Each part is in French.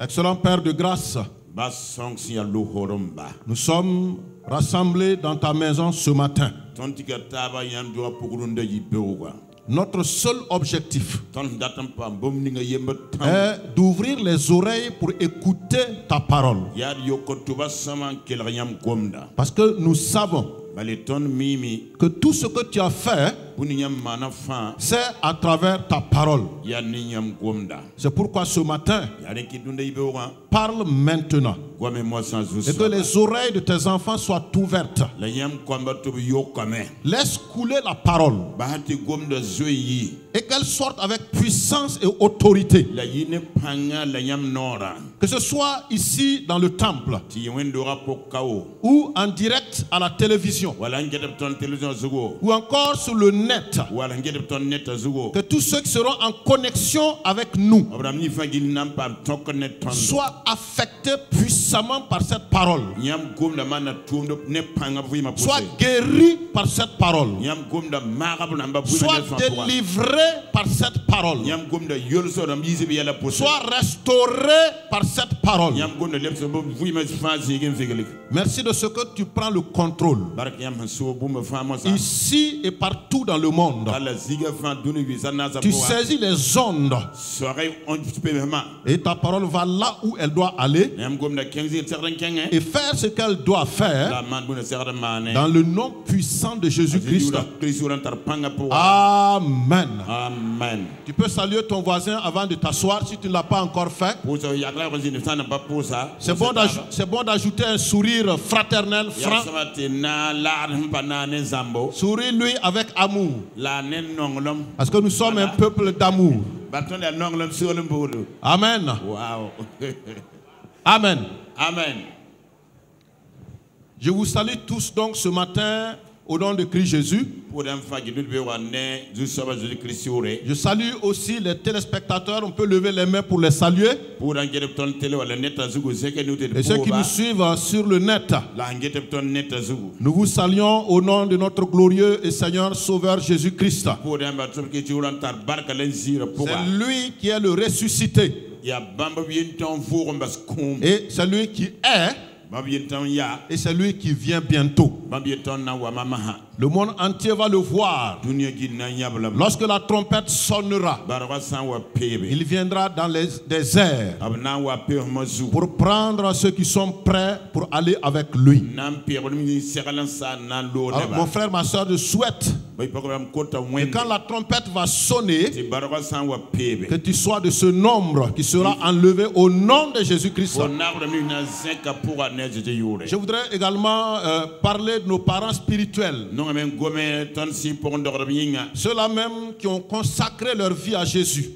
Excellent Père de grâce, nous sommes rassemblés dans ta maison ce matin. Notre seul objectif est d'ouvrir les oreilles pour écouter ta parole. Parce que nous savons que tout ce que tu as fait, c'est à travers ta parole. C'est pourquoi ce matin, parle maintenant. Et que les oreilles de tes enfants soient ouvertes. Laisse couler la parole. Et qu'elle sorte avec puissance et autorité. Que ce soit ici dans le temple ou en direct à la télévision ou encore sur le net. Que tous ceux qui seront en connexion avec nous soient affectés puissamment par cette parole. Soient guéris par cette parole. Soient délivrés par cette parole. Soient restaurés par cette parole. Merci de ce que tu prends le contrôle ici et partout dans le monde. Tu saisis les ondes et ta parole va là où elle doit aller et faire ce qu'elle doit faire dans le nom puissant de Jésus-Christ. Amen. Amen. Tu peux saluer ton voisin avant de t'asseoir si tu ne l'as pas encore fait. C'est bon d'ajouter un sourire fraternel, franc. Souris-lui avec amour. Parce que nous sommes un peuple d'amour. Amen. Wow. Amen. Amen. Je vous salue tous donc ce matin au nom de Christ Jésus. Je salue aussi les téléspectateurs. On peut lever les mains pour les saluer. Et ceux qui nous suivent sur le net. Nous vous saluons au nom de notre glorieux et Seigneur Sauveur Jésus-Christ. C'est lui qui est le ressuscité. Et c'est lui qui est. Et c'est lui qui vient bientôt. Le monde entier va le voir. Lorsque la trompette sonnera, il viendra dans les déserts pour prendre ceux qui sont prêts pour aller avec lui. Alors, mon frère, ma soeur, je souhaite que quand la trompette va sonner, que tu sois de ce nombre qui sera enlevé au nom de Jésus-Christ. Je voudrais également parler de nos parents spirituels. Ceux-là même qui ont consacré leur vie à Jésus.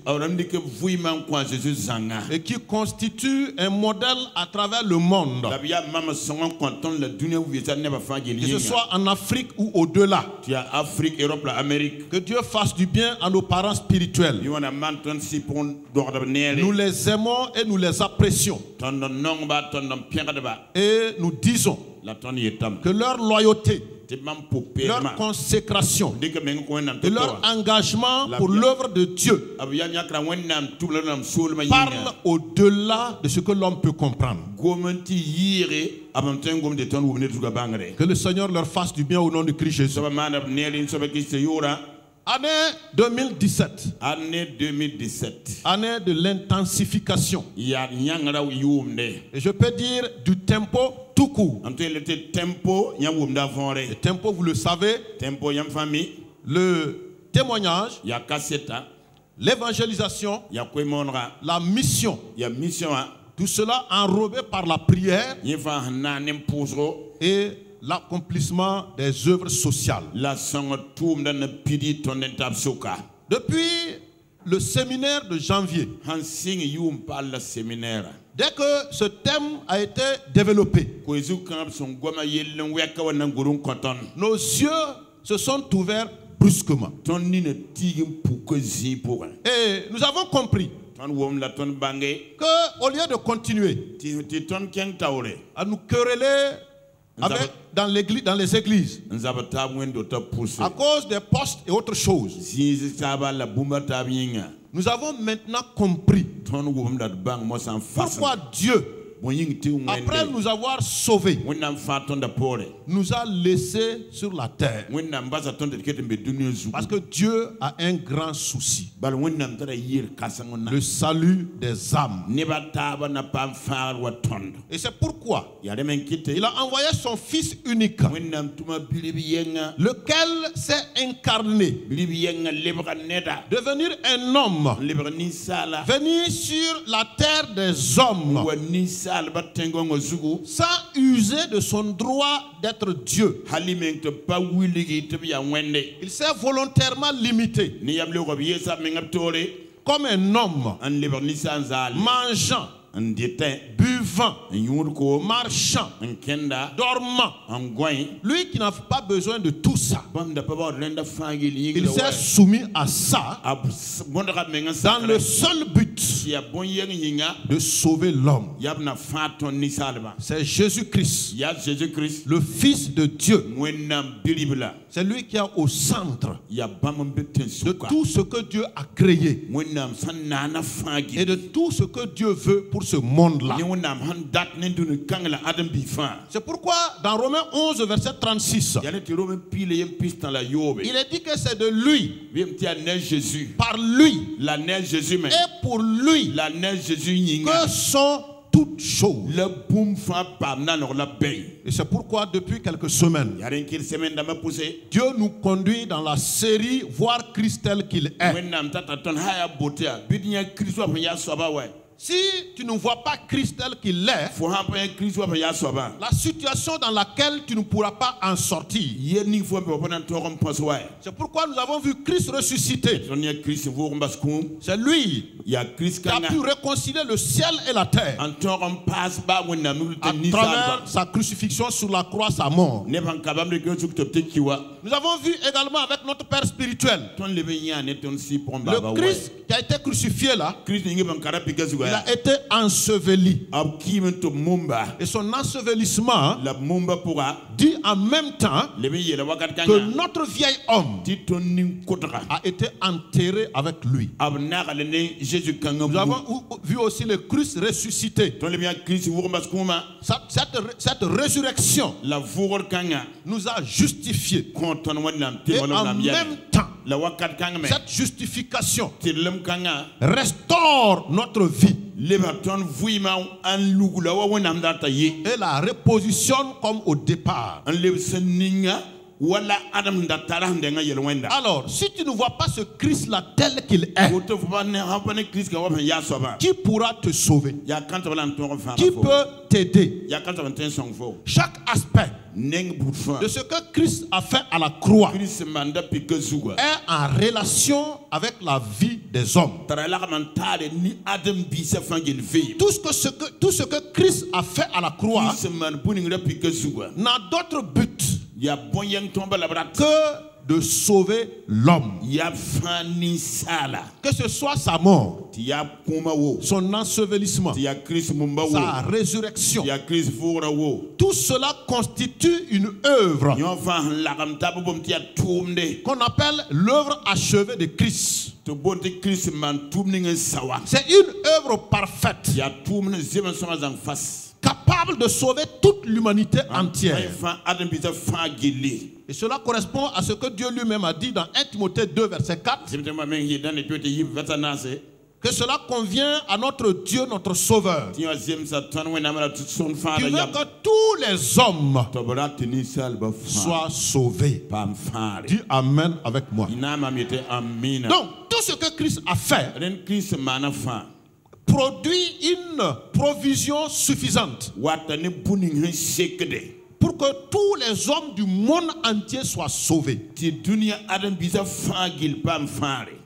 Et qui constituent un modèle à travers le monde. Que ce soit en Afrique ou au-delà. Que Dieu fasse du bien à nos parents spirituels. Nous les aimons et nous les apprécions. Et nous disons que leur loyauté, leur consécration et leur engagement pour l'œuvre de Dieu parle au-delà de ce que l'homme peut comprendre. Que le Seigneur leur fasse du bien au nom de Christ Jésus. Année 2017. Année 2017. Année de l'intensification. Et je peux dire du tempo tout court. Le tempo, vous le savez. Le témoignage. L'évangélisation. La mission. Tout cela enrobé par la prière. Et l'accomplissement des œuvres sociales. Depuis le séminaire de janvier, dès que ce thème a été développé, nos yeux se sont ouverts brusquement. Et nous avons compris qu'au lieu de continuer à nous quereller dans les églises, à cause des postes et autres choses, Nous avons maintenant compris pourquoi Dieu, après nous avoir sauvés, nous a laissés sur la terre. Parce que Dieu a un grand souci. Le salut des âmes. Et c'est pourquoi il a envoyé son Fils unique, lequel s'est incarné, devenir un homme, venir sur la terre des hommes, sans user de son droit d'être Dieu. Il s'est volontairement limité comme un homme mangeant, buvant, marchant, dormant. Lui qui n'a pas besoin de tout ça, il s'est soumis à ça dans le seul but de sauver l'homme. C'est Jésus-Christ, le Fils de Dieu. C'est lui qui est au centre de tout ce que Dieu a créé et de tout ce que Dieu veut pour ce monde-là. C'est pourquoi dans Romains 11 verset 36, il est dit que c'est de lui, par lui et pour lui que sont toutes choses. Et c'est pourquoi depuis quelques semaines, Dieu nous conduit dans la série Voir Christ tel qu'il est. Si tu ne vois pas Christ tel qu'il est, la situation dans laquelle tu ne pourras pas en sortir. C'est pourquoi nous avons vu Christ ressuscité. C'est lui qui a pu réconcilier le ciel et la terre à travers sa crucifixion sur la croix, sa mort. Nous avons vu également avec notre Père spirituel le Christ qui a été crucifié là. Il a été enseveli. Et son ensevelissement dit en même temps que notre vieil homme a été enterré avec lui. Nous avons vu aussi le Christ ressuscité. Cette résurrection nous a justifiés. Et en même temps, cette justification restaure notre vie et la repositionne comme au départ. Alors, si tu ne vois pas ce Christ-là tel qu'il est, qui pourra te sauver? Qui peut t'aider? Chaque aspect de ce que Christ a fait à la croix est en relation avec la vie des hommes. Tout ce que Christ a fait à la croix n'a d'autre but que de sauver l'homme. Que ce soit sa mort, son ensevelissement, sa résurrection, tout cela constitue une œuvre qu'on appelle l'œuvre achevée de Christ. C'est une œuvre parfaite, capable de sauver toute l'humanité entière. Et cela correspond à ce que Dieu lui-même a dit dans 1 Timothée 2 verset 4. Que cela convient à notre Dieu, notre Sauveur, qui veut que tous les hommes soient sauvés. Dis Amen avec moi. Donc, tout ce que Christ a fait produit une provision suffisante pour que tous les hommes du monde entier soient sauvés.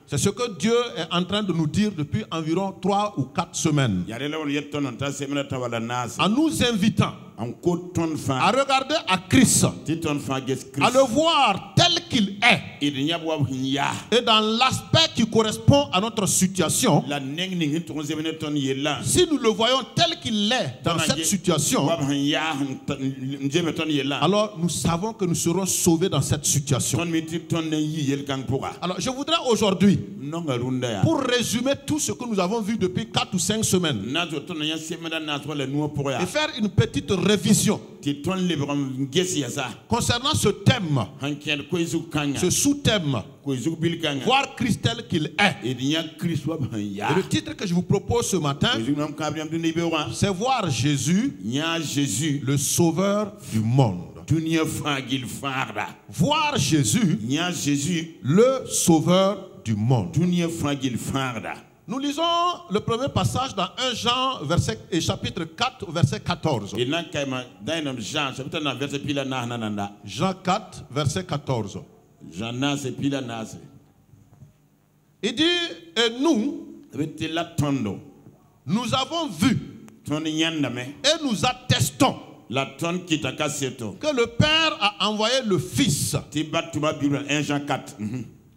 C'est ce que Dieu est en train de nous dire depuis environ 3 ou 4 semaines. En nous invitant à regarder à Christ, à le voir tel qu'il est, et dans l'aspect qui correspond à notre situation. Si nous le voyons tel qu'il est dans cette situation, alors nous savons que nous serons sauvés dans cette situation. Alors je voudrais aujourd'hui, pour résumer tout ce que nous avons vu depuis 4 ou 5 semaines, et faire une petite révision concernant ce thème, ce sous-thème, voir Christ tel qu'il est. Et le titre que je vous propose ce matin, c'est voir Jésus, le sauveur du monde. Voir Jésus, le sauveur du monde. Nous lisons le premier passage dans 1 Jean chapitre 4 verset 14. Jean 4 verset 14. Il dit, et nous avons vu et nous attestons que le Père a envoyé le Fils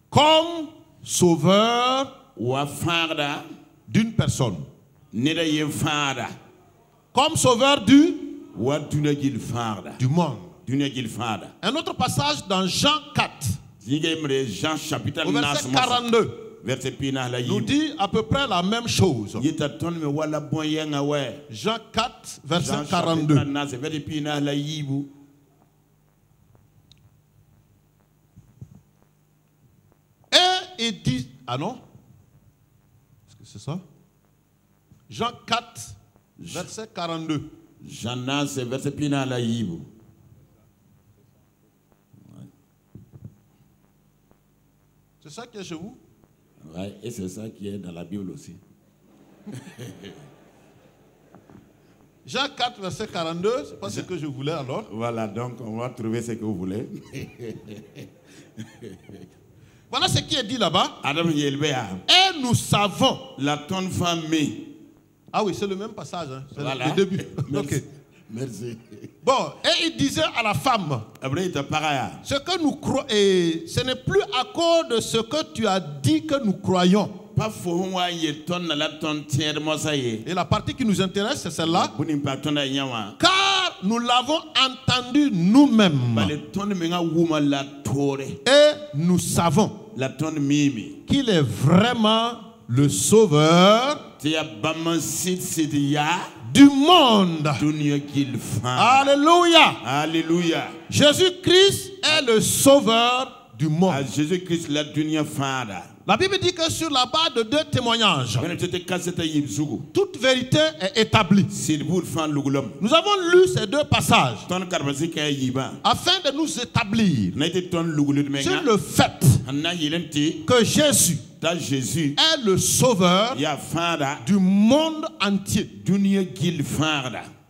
comme sauveur d'une personne, comme sauveur du monde. Un autre passage dans Jean 4 au verset 42 nous dit à peu près la même chose. Jean 4 verset 42. Et il dit, ah non, est-ce que c'est ça? Jean 4 verset 42. C'est ça qui est chez vous? Oui, et c'est ça qui est dans la Bible aussi. Jean 4, verset 42, c'est pas ce que je voulais alors. Voilà, donc on va trouver ce que vous voulez. Voilà ce qui est dit là-bas. Et nous savons. Ah oui, c'est le même passage. Hein. C'est voilà. Le début. Merci. Ok. Merci. Bon, et il disait à la femme, ce que nous croyons, et ce n'est plus à cause de ce que tu as dit que nous croyons. Et la partie qui nous intéresse, c'est celle-là. Car nous l'avons entendu nous-mêmes. Et nous savons qu'il est vraiment le sauveur du monde. Alléluia. Alléluia. Jésus-Christ est le sauveur du monde. Jésus-Christ la dunya fada. La Bible dit que sur la base de 2 témoignages, toute vérité est établie. Nous avons lu ces 2 passages afin de nous établir sur le fait que Jésus est le sauveur du monde entier.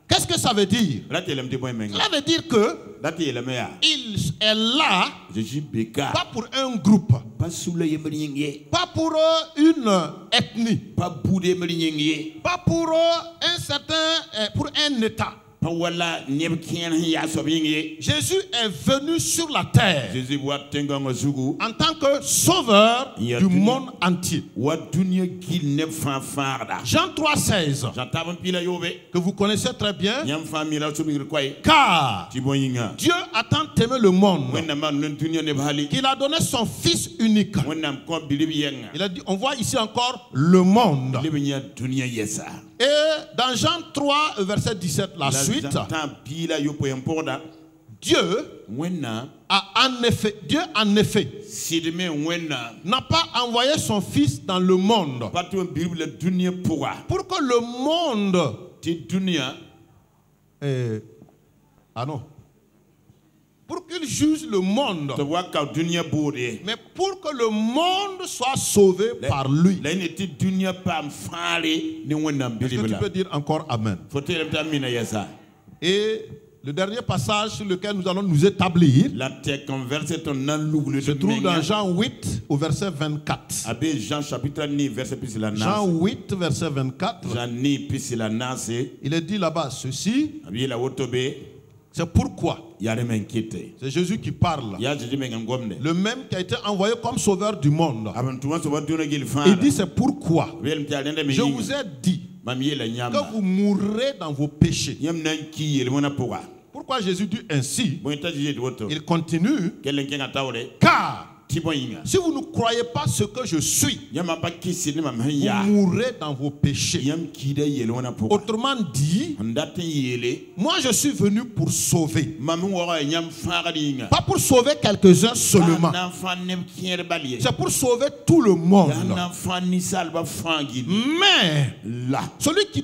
Qu'est-ce que ça veut dire? Cela veut dire que il est là pas pour un groupe, pas pour une ethnie, pas pour un certain, pour un état. Jésus est venu sur la terre en tant que sauveur du monde entier. Jean 3,16 que vous connaissez très bien. Car Dieu a tant aimé le monde qu'il a donné son Fils unique. Il a dit, on voit ici encore le monde. Et dans Jean 3, verset 17, la suite, Dieu en effet n'a pas envoyé son Fils dans le monde pour que le monde pour qu'il juge le monde, mais pour que le monde soit sauvé par lui. Est-ce que tu peux dire encore Amen? Et le dernier passage sur lequel nous allons nous établir se trouve dans Jean 8 au verset 24. Jean 8 verset 24. Il est dit là-bas ceci. C'est pourquoi. C'est Jésus qui parle. Le même qui a été envoyé comme sauveur du monde. Il dit c'est pourquoi je vous ai dit que vous mourrez dans vos péchés. Pourquoi Jésus dit ainsi? Il continue. Car si vous ne croyez pas ce que je suis, vous mourrez dans vos péchés. Autrement dit, moi je suis venu pour sauver. Pas pour sauver quelques-uns seulement. C'est pour sauver tout le monde. Mais celui qui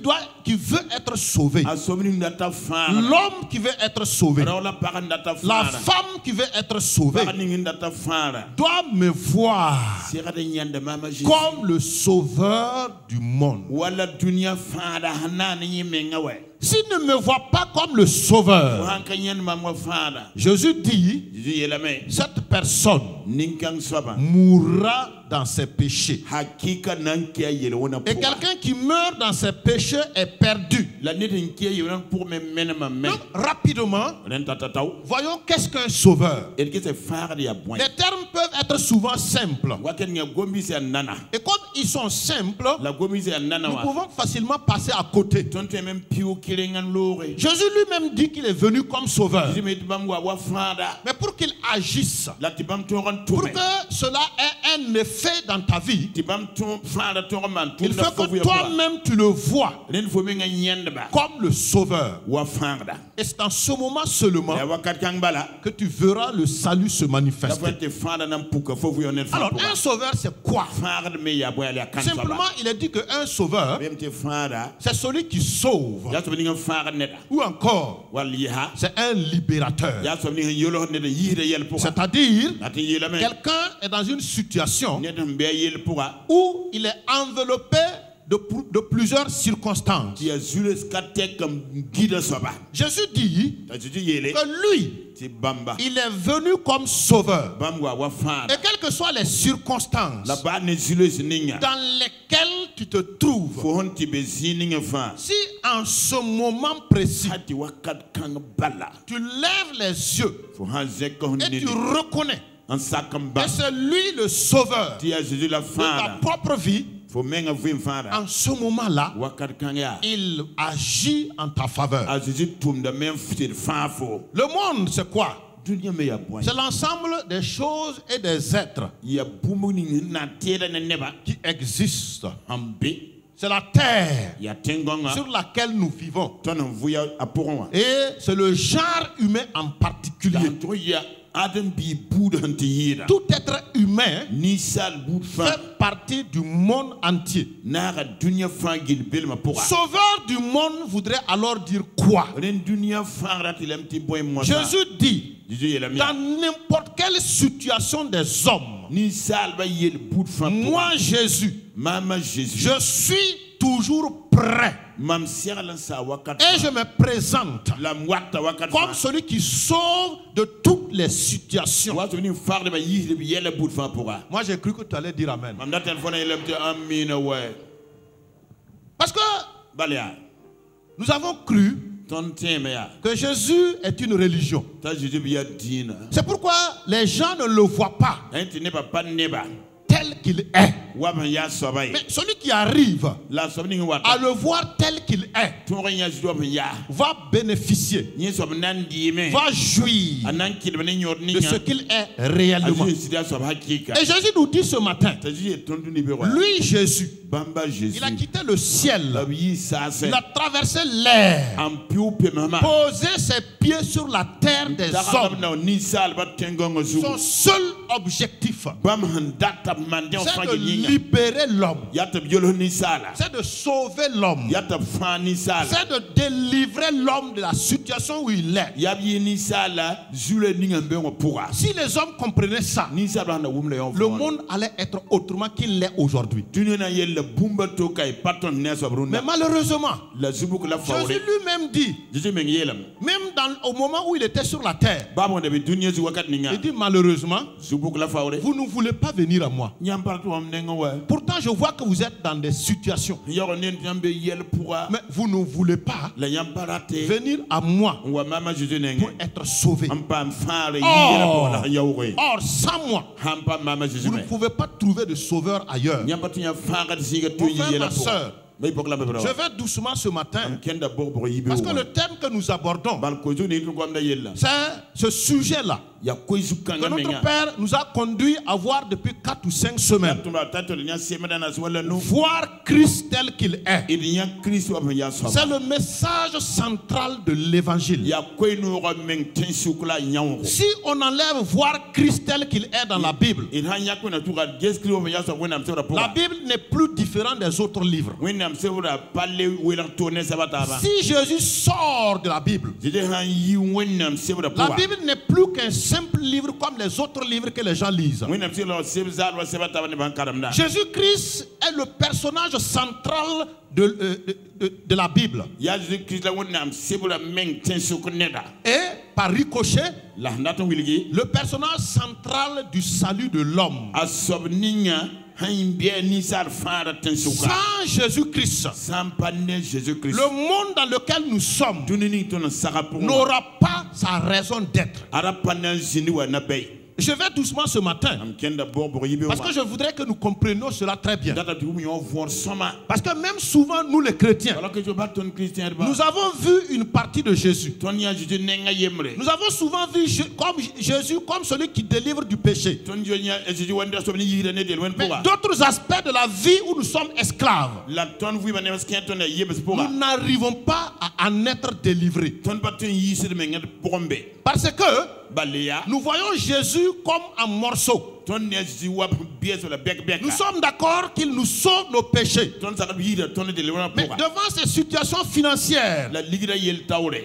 veut être sauvé, l'homme qui veut être sauvé, la femme qui veut être sauvée, doit me voir comme le sauveur du monde. S'il ne me voit pas comme le sauveur, Jésus dit, cette personne mourra dans ses péchés. Et quelqu'un qui meurt dans ses péchés est perdu. Donc, rapidement, voyons qu'est-ce qu'un sauveur. Les termes peuvent être souvent simples. Et comme ils sont simples, nous pouvons facilement passer à côté. Jésus lui-même dit qu'il est venu comme sauveur. Mais pour qu'il agisse, pour que cela ait un effet dans ta vie, il faut que toi-même tu le vois comme le sauveur. Et c'est en ce moment seulement que tu verras le salut se manifester. Alors un sauveur c'est quoi? Simplement il est dit qu'un sauveur c'est celui qui sauve. Ou encore c'est un libérateur. C'est-à-dire quelqu'un est dans une situation où il est enveloppé de plusieurs circonstances. Jésus dit que lui, il est venu comme sauveur. Et quelles que soient les circonstances dans lesquelles tu te trouves, si en ce moment précis, tu lèves les yeux et tu reconnais que c'est lui le sauveur de ta propre vie, en ce moment-là, il agit en ta faveur. Le monde, c'est quoi? C'est l'ensemble des choses et des êtres qui existent. C'est la terre sur laquelle nous vivons. Et c'est le genre humain en particulier. Tout être humain fait partie du monde entier. Sauveur du monde voudrait alors dire quoi? Jésus dit, dans n'importe quelle situation des hommes, moi Jésus, je suis toujours prêt. Et je me présente comme celui qui sauve de toutes les situations. Moi j'ai cru que tu allais dire amen. Parce que nous avons cru que Jésus est une religion. C'est pourquoi les gens ne le voient pas tel qu'il est. Mais celui qui arrive à le voir tel qu'il est va bénéficier, va jouir de ce qu'il est réellement. Et Jésus nous dit ce matin, lui Jésus, il a quitté le ciel, il a traversé l'air, posé ses pieds sur la terre des hommes. Son seul objectif, c'est de libérer l'homme, c'est de sauver l'homme, c'est de délivrer l'homme de la situation où il est. Si les hommes comprenaient ça, le monde allait être autrement qu'il l'est aujourd'hui. Mais malheureusement, Jésus lui-même dit, même au moment où il était sur la terre, il dit malheureusement, vous ne voulez pas venir à moi. Pourtant je vois que vous êtes dans des situations, mais vous ne voulez pas venir à moi pour être sauvé. Or sans moi, vous ne pouvez pas trouver de sauveur ailleurs. Mon frère, ma soeur, Mais pour la Je vais doucement ce matin. Parce que le thème que nous abordons, c'est ce sujet-là que notre Père nous a conduit à voir depuis 4 ou 5 semaines. Voir Christ tel qu'il est. C'est le message central de l'évangile. Si on enlève voir Christ tel qu'il est dans la Bible, la Bible n'est plus différente des autres livres. Si Jésus sort de la Bible, la Bible n'est plus qu'un simple livre comme les autres livres que les gens lisent. Jésus-Christ est le personnage central de la Bible. Et par ricochet, le personnage central du salut de l'homme. Sans Jésus-Christ, le monde dans lequel nous sommes n'aura pas sa raison d'être. Je vais doucement ce matin parce que je voudrais que nous comprenions cela très bien. Parce que même souvent, nous les chrétiens, nous avons vu une partie de Jésus. Nous avons souvent vu Jésus comme celui qui délivre du péché. Mais d'autres aspects de la vie où nous sommes esclaves, nous n'arrivons pas à en être délivrés. Parce que nous voyons Jésus comme un morceau. Nous sommes d'accord qu'il nous sauve nos péchés. Mais devant ces situations financières,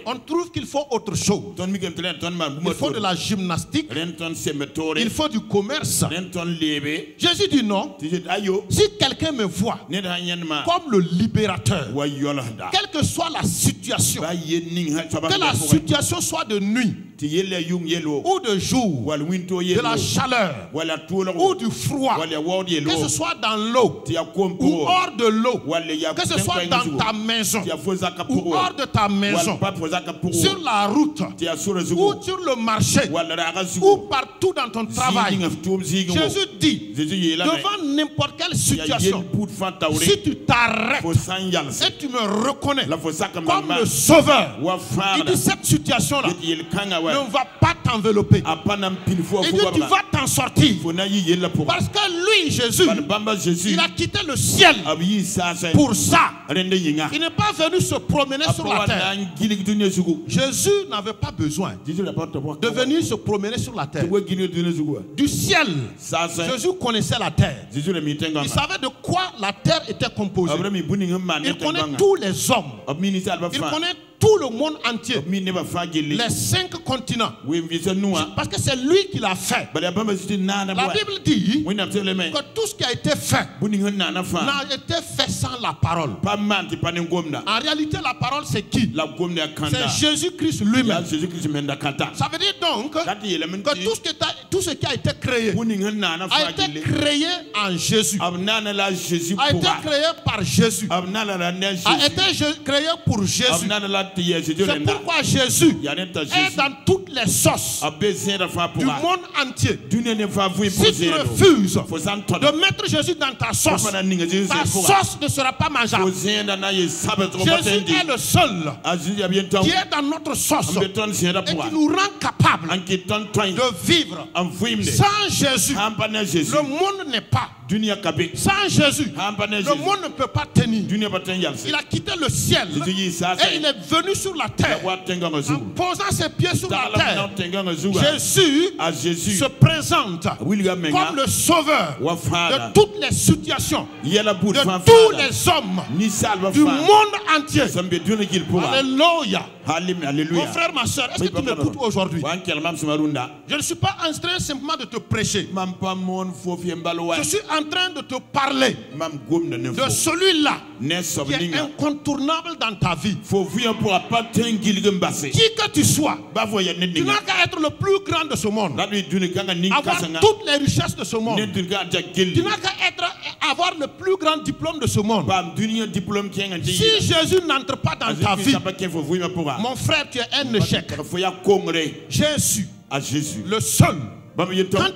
on trouve qu'il faut autre chose. Il faut de la gymnastique. Il faut du commerce. Jésus dit non. Si quelqu'un me voit comme le libérateur, quelle que soit la situation, que la situation soit de nuit ou de jour, de la chaleur ou du froid, que ce soit dans l'eau ou hors de l'eau, que ce soit dans ta maison ou hors de ta maison, sur la route ou sur le marché ou partout dans ton travail, Jésus dit, devant n'importe quelle situation, si tu t'arrêtes et tu me reconnais comme le sauveur, il dit cette situation-là ne va pas t'envelopper. Il dit tu vas t'en sortir. Parce que lui, Jésus, il a quitté le ciel pour ça. Il n'est pas venu se promener sur la terre. Jésus n'avait pas besoin de venir se promener sur la terre. Du ciel, Jésus connaissait la terre. Il savait de quoi la terre était composée. Il connaît tous les hommes. Il connaît tout le monde entier, les 5 continents, parce que c'est lui qui l'a fait. La Bible dit que tout ce qui a été fait n'a été fait sans la parole. En réalité, la parole c'est qui? C'est Jésus-Christ lui-même. Ça veut dire donc que tout ce qui a été créé a été créé en Jésus, a été créé par Jésus, a été créé pour Jésus. C'est pourquoi Jésus est dans toutes les sauces du monde entier. Si tu refuses de mettre Jésus dans ta sauce ne sera pas mangeable. Jésus est le seul qui est dans notre sauce et qui nous rend capables de vivre. Sans Jésus, le monde n'est pas. Sans Jésus, le monde ne peut pas tenir. Il a quitté le ciel et il est venu sur la terre en posant ses pieds sur la terre. Jésus se présente comme le sauveur de toutes les situations, de tous les hommes du monde entier. Alléluia. Mon frère, ma soeur, est-ce que tu m'écoutes aujourd'hui? Je ne suis pas en train simplement de te prêcher. Je suis en train de te parler de celui-là qui est incontournable dans ta vie. Qui que tu sois, tu n'as qu'à être le plus grand de ce monde, avoir toutes les richesses de ce monde. Tu n'as qu'à avoir le plus grand diplôme de ce monde. Si Jésus n'entre pas dans ta vie, mon frère, tu es un échec. Jésus, le seul Quand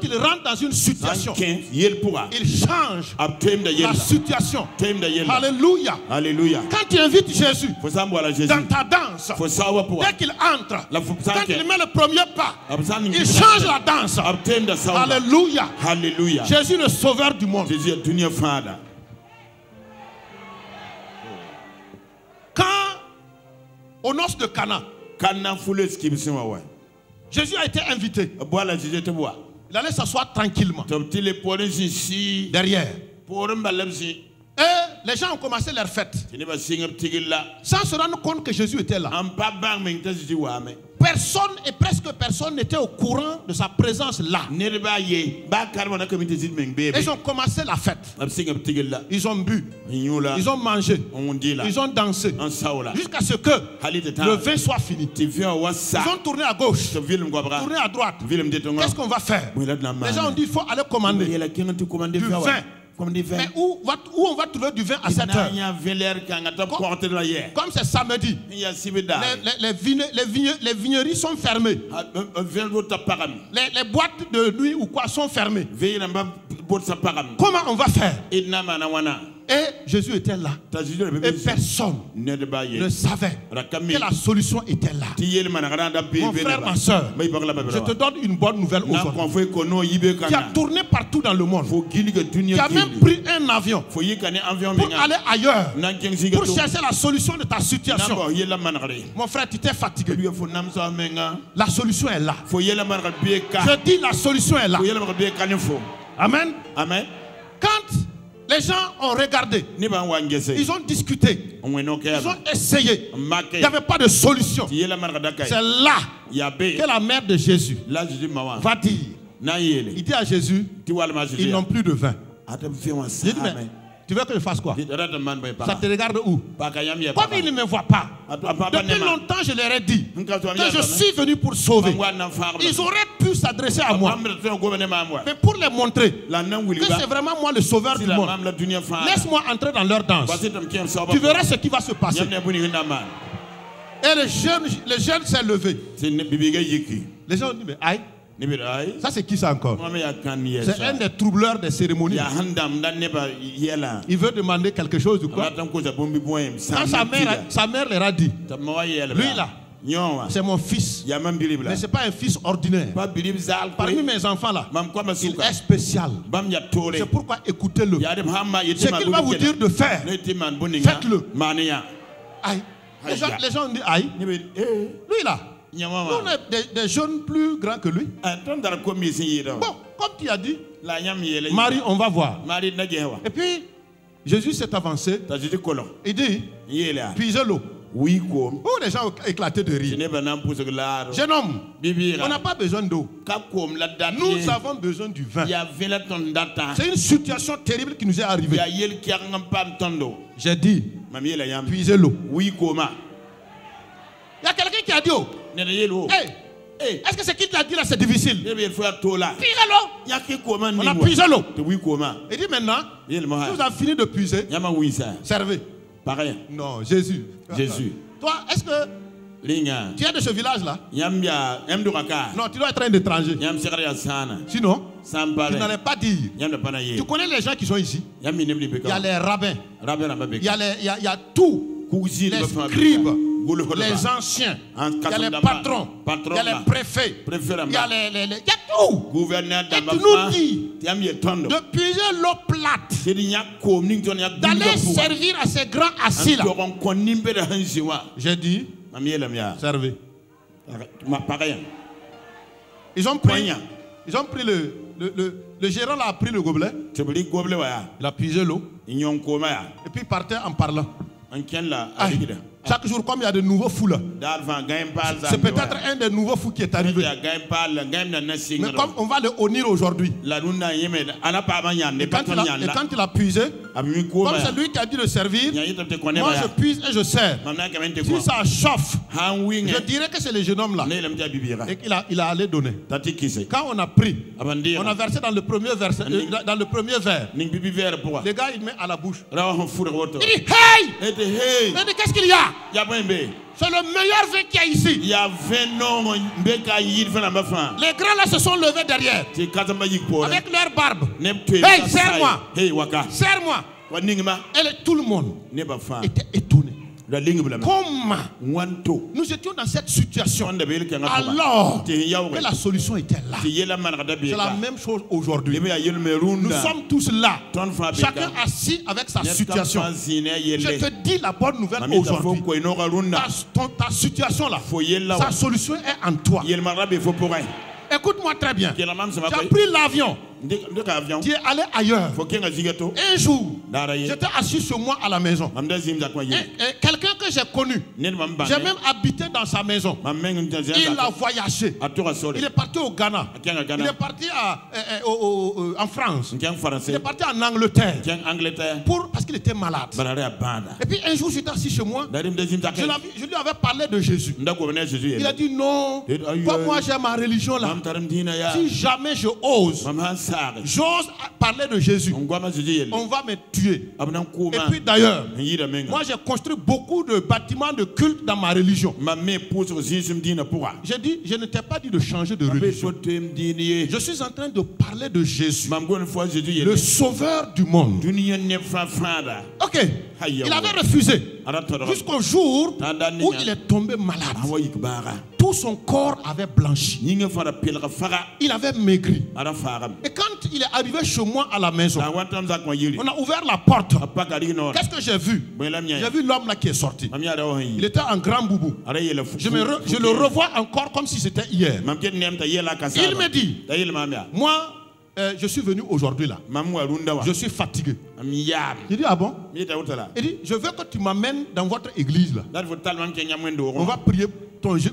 il rentre dans une situation, il change la situation. Alléluia. Alléluia. Quand tu invites Jésus dans ta danse, dès qu'il entre, quand il met le premier pas, il change la danse. Alléluia. Alléluia. Jésus le sauveur du monde. Jésus est dunia fada. Quand, aux noces de Cana, Jésus a été invité. Il allait s'asseoir tranquillement derrière. Et les gens ont commencé leur fête sans se rendre compte que Jésus était là. Personne et presque personne n'était au courant de sa présence là. Ils ont commencé la fête. Ils ont bu, ils ont mangé, ils ont dansé jusqu'à ce que le vin soit fini. Ils ont tourné à gauche, tourné à droite. Qu'est-ce qu'on va faire? Les gens ont dit il faut aller commander du vin. Mais où on va trouver du vin à 7 heures? Comme c'est samedi, les vigneries sont fermées. Les boîtes de nuit ou quoi sont fermées. Comment on va faire? Et Jésus était là. Et personne ne savait que la solution était là. Mon frère, ma soeur, je te donne une bonne nouvelle aujourd'hui. Tu as tourné partout dans le monde. Tu as même pris un avion pour aller ailleurs, pour chercher la solution de ta situation. Mon frère, tu t'es fatigué. La solution est là. Je dis la solution est là. Amen. Amen. Quand les gens ont regardé, ils ont discuté, ils ont essayé, il n'y avait pas de solution. C'est là que la mère de Jésus va dire, il dit à Jésus, ils n'ont plus de vin. J'ai dit, mais tu veux que je fasse quoi? Ça te regarde où? Comme ils ne me voient pas, depuis longtemps je leur ai dit que je suis venu pour sauver. Ils auraient pu s'adresser à moi, mais pour les montrer que c'est vraiment moi le sauveur du monde, laisse-moi entrer dans leur danse. Tu verras ce qui va se passer. Et le jeune s'est levé. Les gens ont dit, mais aïe, ça c'est qui ça encore? C'est un des troubleurs des cérémonies. Il veut demander quelque chose ou quoi? Quand sa mère leur a dit, lui là, c'est mon fils, mais ce n'est pas un fils ordinaire. Parmi mes enfants là, il est spécial. C'est pourquoi écoutez-le. Ce qu'il va vous dire de faire, faites-le. Aïe. Les gens ont dit aïe. Lui là, nous on est des jeunes plus grands que lui. Bon, comme tu as dit, Marie, on va voir. Et puis, Jésus s'est avancé. Il dit, puisez l'eau. Oh, les gens ont éclaté de rire. Jeune homme, on n'a pas besoin d'eau. Nous avons besoin du vin. C'est une situation terrible qui nous est arrivée. J'ai dit, puisez l'eau. Il y a quelqu'un qui a dit, oh, hey, est-ce que ce qu'il t'a dit là c'est difficile? Puisez l'eau. On a puisé l'eau. Il dit maintenant, nous avons fini de puiser. Servez. Non, Jésus. Toi, est-ce que tu es de ce village-là? Non, tu dois être un étranger. Sinon, tu n'allais pas dire. Tu connais les gens qui sont ici? Il y a les rabbins. Il y a tout. Les scribes, les anciens, il y a les patrons, il y a les préfets, il y a tout. Et tu nous dis de puiser l'eau plate, d'aller servir à ces grands assis là. J'ai dit, servez. Ils ont pris le gérant là a pris le gobelet, il a puisé l'eau, et puis il partait en parlant. Chaque jour, comme il y a de nouveaux fous là, c'est peut-être un des nouveaux fous qui est arrivé. Mais comme on va le honir aujourd'hui, et quand il a puisé, comme c'est lui qui a dit de servir, moi je puise et je sers. Si ça chauffe, je dirais que c'est le jeune homme là, et qu'il a allé donner. Quand on a pris, on a versé dans le premier verre. Le gars il met à la bouche. Il dit hey! Mais qu'est-ce qu'il y a? C'est le meilleur vin qu'il y a ici. ya venon mbeka yid fana mafa Les grands là se sont levés derrière. ti kazamba yik pole Avec leur barbe. nepte Hey, serre-moi. hey waka Serre-moi. waningma Et tout le monde ne ba fa était étonné. la lingi bla Comment wanto nous étions dans cette situation onda bel kenga alors ti yawo que la solution était là. ti yela man kada C'est la beka même chose aujourd'hui. lebe ya yel Nous merunda sommes tous là. ton fa beka Chacun assis avec sa situation. Je te dis la bonne nouvelle aujourd'hui aujourd'hui. ko ino garunda Ta situation là, fo yela sa solution est en toi. yel marabe fo poray Écoute-moi très bien. kela mam sama Tu as koy pris l'avion. ndeka avion Tu es allé ailleurs. fo kenga zigato Un jour, dara ye j'étais assis chez moi à la maison. mamda zimza kwa Et, ye quelqu'un que j'ai connu, nen mamba j'ai même habité dans sa maison. mameng ntaza Il a voyagé. atura sore Il est parti au Ghana. kenga Il gana est parti en France. nkeng Il français est parti en Angleterre. nkeng angleterre Parce qu'il était malade. barare ya banda Et puis un jour, j'étais assis chez moi. darim de zimza Je lui avais parlé de Jésus. ndako bene Jésus Il a dit non. Pas moi, j'ai ma religion là. mam taram dina ya Si jamais je ose, mam han sare j'ose parler de Jésus, ngwama Jésus yel on va me tuer. abnan Et kuma puis d'ailleurs, yira menga moi j'ai construit beaucoup de bâtiments de culte dans ma religion. mamme pousse zisum dina pourra J'ai dit, je ne t'ai pas dit de changer de be religion. fotem dini Je suis en train de parler de Jésus, mam gon fois Jésus le yel sauveur du monde. dunia ne fa fada Ok, il avait refusé jusqu'au jour où il est tombé malade. awayik bara Tout son corps avait blanchi. yinga fara pelga faga Il avait maigri. ara faga Et quand il est arrivé chez moi à la maison, na wantam za kwa yiri on a ouvert la porte. apaka ri no Qu'est-ce que j'ai vu? bela mia J'ai vu l'homme là qui est sorti. mam ya rawo Il yi était en grand boubou. ara yela fu Je le revois encore comme si c'était hier. mam ken nem ta yela kasa Il me dit, ta yela mam ya moi, je suis venu aujourd'hui là. mam warunda wa Je suis fatigué. am yam Il dit, ah bon? mi ta utala Il dit, je veux que tu m'amènes dans votre église là. dal fu tal mam ken nyamwendo On va prier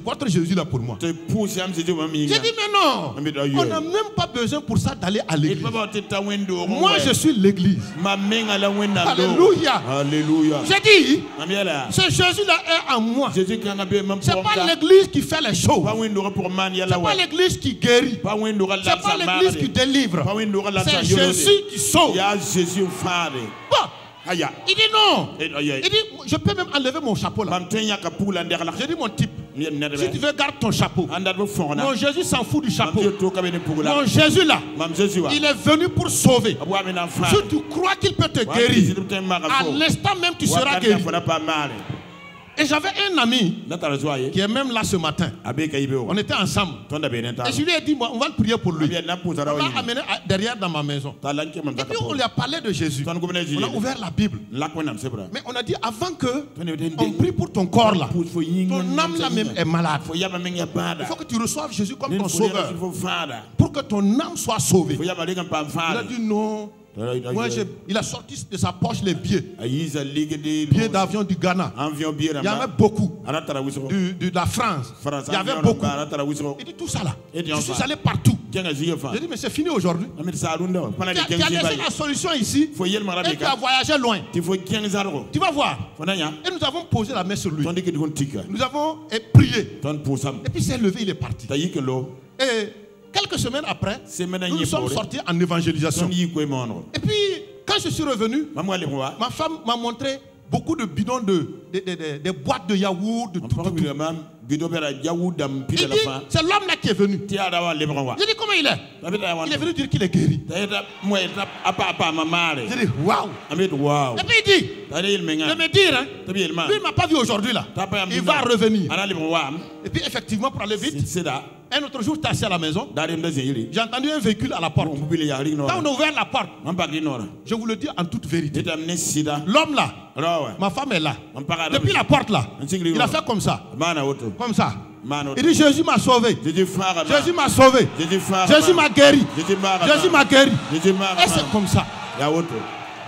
votre Jésus là pour moi. te pousse am Jésus mam J'ai yinga dit, mais non, Mais on n'a même pas besoin pour ça d'aller à et l'église. baba te ta wendo Moi, je suis l'église. mamenga la wenda do Alléluia. alléluia J'ai dit, mam yala ce Jésus là est en moi. Jésus kanga be mam C'est pas l'église qui fait les choses. pas wendo pour man C'est yala pas wa l'église qui guérit. pas wendo la C'est pas l'église qui délivre. pas wendo la C'est Jésus qui sauve. ya Jésus fare Bon, aya il dit non. et aya Il dit, je peux même enlever mon chapeau là. mam tenya ka pula ndekala J'ai dit, mon type, ni ne si tu veux, garde ton chapeau. anda do fona Mon Jésus s'en fout du chapeau. mam to ka bene pula Mon Jésus là, mam Jésus wa il est venu pour sauver. abwa mena fa Si tu crois qu'il peut te guérir, à l'instant même tu seras guéri. pas mal Et j'avais un ami natara joye qui est même là ce matin. abe ka ibe On était ensemble. tonda bene ta Et je lui ai dit, moi, on va le prier pour lui. bien na pousa On rawo l'a amené derrière dans ma maison. ta lanke mam Et puis on lui a parlé de Jésus. ton ko bene On a ouvert la Bible. la ko nam sebra Mais on a dit, avant que ton ne on prie pour ton corps là, pousse fo yinga ton âme là même est malade. fo yaba men ya bada Il faut que tu reçoives Jésus comme ton il sauveur. faut fada Pour que ton âme soit sauvée. fo yaba le kan pam Il a fada dit non. Moi, il a sorti de sa poche les billets. ayiza ligue de Billets d'avion du Ghana. avion bira Il y avait beaucoup. ara tara wiso De la France. Il y avait beaucoup. ara tara wiso Il dit tout ça là. Et Je tu suis en vas. allé partout. kenga ziye fa J'ai dit, mais c'est fini aujourd'hui. amir sarunda pana Tu de as kenga laissé ziye la solution ici. fo yel marabe Et tu as ka voyagé loin. ti fo kenga zargo Tu vas voir. fonanya Et nous avons posé la main sur lui. ton de kon tika Nous avons prié. ton poussam Et puis il s'est levé, il est parti. tayike lo Et quelques semaines après, semaine nous sommes sortis en évangélisation. ton yi ko mono Et puis, quand je suis revenu, mamwa le wa ma femme m'a montré beaucoup de bidons des boîtes de yaourt, de tout, on tout, parle tout. même bido bera yawudam Il pile la dit, fa c'est l'homme là qui est venu. ti ada wa le bra J'ai dit, comment il est? tabita wa Il est venu dire qu'il est guéri. tayeta mo eta apa mamare J'ai dit, waouh. amit wow Et puis il dit, tade il de menga me dire, hein, tabi il ma lui, il ne m'a pas vu aujourd'hui là. tapa yam Il va revenir. ana le bra Et puis effectivement, pour aller vite, c'est da un autre jour, j'étais assis à la maison. darim da zeyiri J'ai entendu un véhicule à la porte. on bile ya ri no Quand on a ouvert la porte, on pas ri no je vous le dis en toute vérité, etam ne sida l'homme là, rawa ma femme est là. on pas Depuis la porte là, il a fait comme ça. mana auto Comme ça. mana Il dit, Jésus m'a sauvé. Jésus fara Jésus m'a sauvé. Jésus fara Jésus m'a guéri. Jésus mara Jésus m'a guéri. Jésus mara Et c'est comme ça. ya auto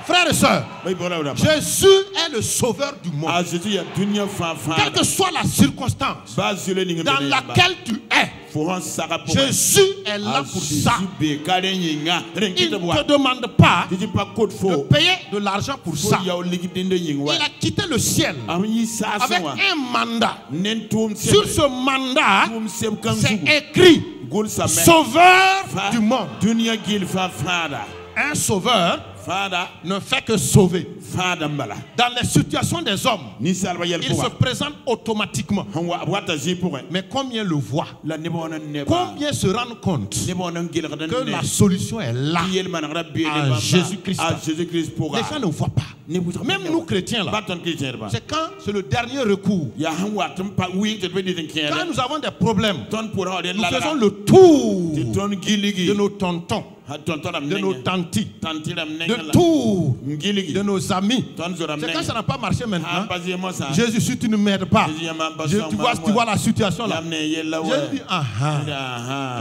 Frères et sœurs, bay bora ora Jésus est le sauveur du monde. a Jésus ya dunya fa Quelle que soit la circonstance bazule ni dans laquelle tu es, faut sara pour Jésus est là pour ça. be kare yinga Il ne renkita bo te demande pas Jésus pas code de fo payer de l'argent pour fo ça. ya ligi dinde yingwa Il a quitté le ciel ami sa avec wa un mandat. nentum Sur ce mandat, tum sem kan c'est écrit gol sa me Sauveur du monde. dunya gil fa fada Un sauveur Fada. ne fait que sauver. Fada mbala. Dans les situations des hommes, Ni salva yel il se pour. présente automatiquement. Wata zi pour. Mais combien le voient? La nebo na neba. Combien se rendent compte Nebo na ngil gadan. que la solution est là? Yel man rabbi À Jésus-Christ. À Jésus-Christ pour. Les gens ne voient pas. Même nous chrétiens là, Batan chrétien ba. c'est quand c'est le dernier recours. Ya han watum pa wi te be din kien. Quand nous avons des problèmes, Ton pour ha nous faisons le tour ton giligi. de nos tontons, de nos tantis, de tout, de nos amis. C'est quand ça n'a pas marché maintenant. Jésus, si tu ne m'aides pas, tu vois la situation là. Jésus dit, tu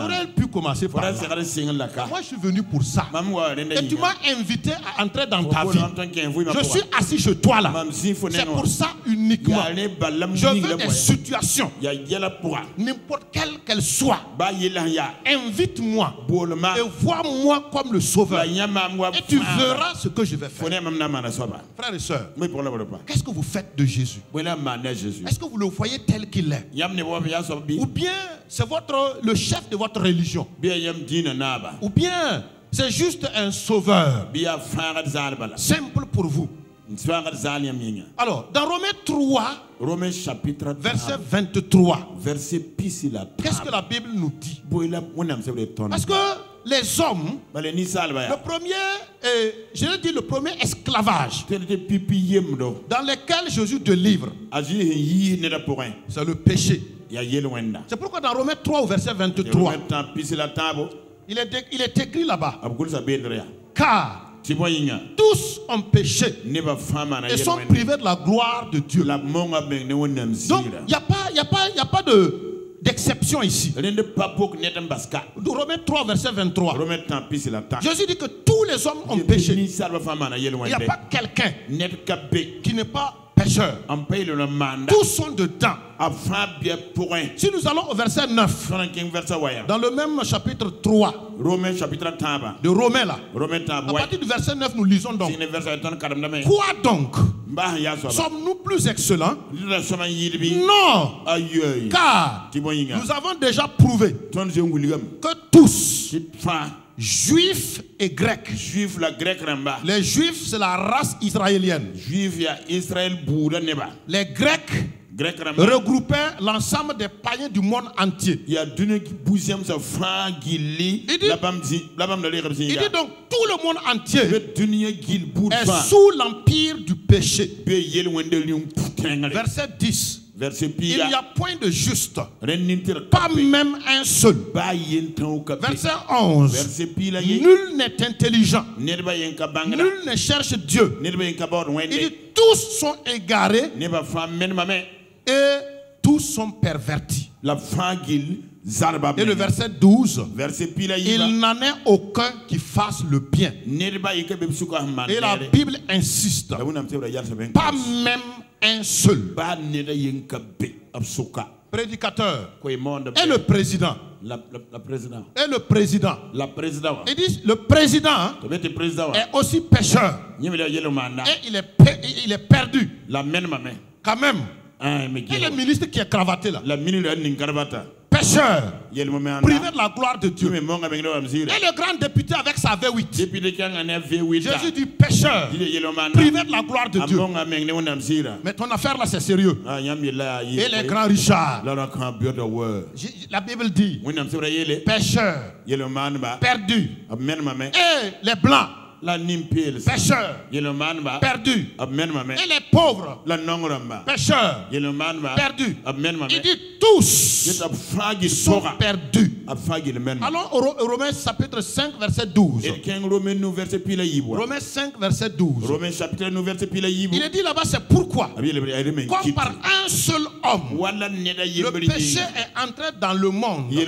aurais pu commencer par là. Moi, je suis venu pour ça. Et tu m'as invité à entrer dans ta vie. Je suis assis chez toi là. C'est pour ça uniquement. Je veux des situations, n'importe quelle qu'elle soit. Invite-moi et vois-moi comme le sauveur. Et tu verras ce que je vais faire. Frères et sœurs, qu'est-ce que vous faites de Jésus? Est-ce que vous le voyez tel qu'il est? Ou bien c'est le chef de votre religion? Ou bien c'est juste un sauveur simple pour vous? Alors, dans Romains 3, verset 23, qu'est-ce que la Bible nous dit? Parce que les hommes, le premier, je vais dire le premier esclavage dans lequel Jésus délivre, c'est le péché. C'est pourquoi dans Romains 3 au verset 23, il est écrit là-bas, car tous ont péché et sont privés de la gloire de Dieu. Donc, il n'y a pas d'exception ici. Romains 3, verset 23. Jésus dit que tous les hommes ont péché. Il n'y a pas quelqu'un qui n'est pas pécheur. Tous sont dedans. Si nous allons au verset 9, dans le même chapitre 3 de Romains là, à partir du verset 9, nous lisons donc: quoi donc? Sommes-nous plus excellents? Non, car nous avons déjà prouvé que tous, juifs et grecs, les juifs c'est la race israélienne, les grecs regroupaient l'ensemble des païens du monde entier. Il dit donc tout le monde entier est sous l'empire du péché. Verset 10. Il n'y a point de juste, pas même un seul. Verset 11. Nul n'est intelligent, nul ne cherche Dieu. Il dit tous sont égarés et tous sont pervertis. Et le verset 12, il n'en est aucun qui fasse le bien. Et la Bible insiste, pas même un seul. Prédicateur et le président. Et le président. Il dit le président est aussi pécheur. Et il est perdu. Quand même. Et le ministre qui est cravaté là, pécheur, privé de la gloire de Dieu. Et le grand député avec sa V8, Jésus dit pécheur, privé de la gloire de Dieu. Mais ton affaire là c'est sérieux. Et les grands Richard, la Bible dit pécheur, perdu. Et les blancs, pécheurs, perdus. Et les pauvres, pécheurs, perdus. Il dit tous sont perdus. Allons au Romains chapitre 5 verset 12. Romains 5 verset 12. Il est dit là-bas, c'est pourquoi, comme par un seul homme, le péché est entré dans le monde, et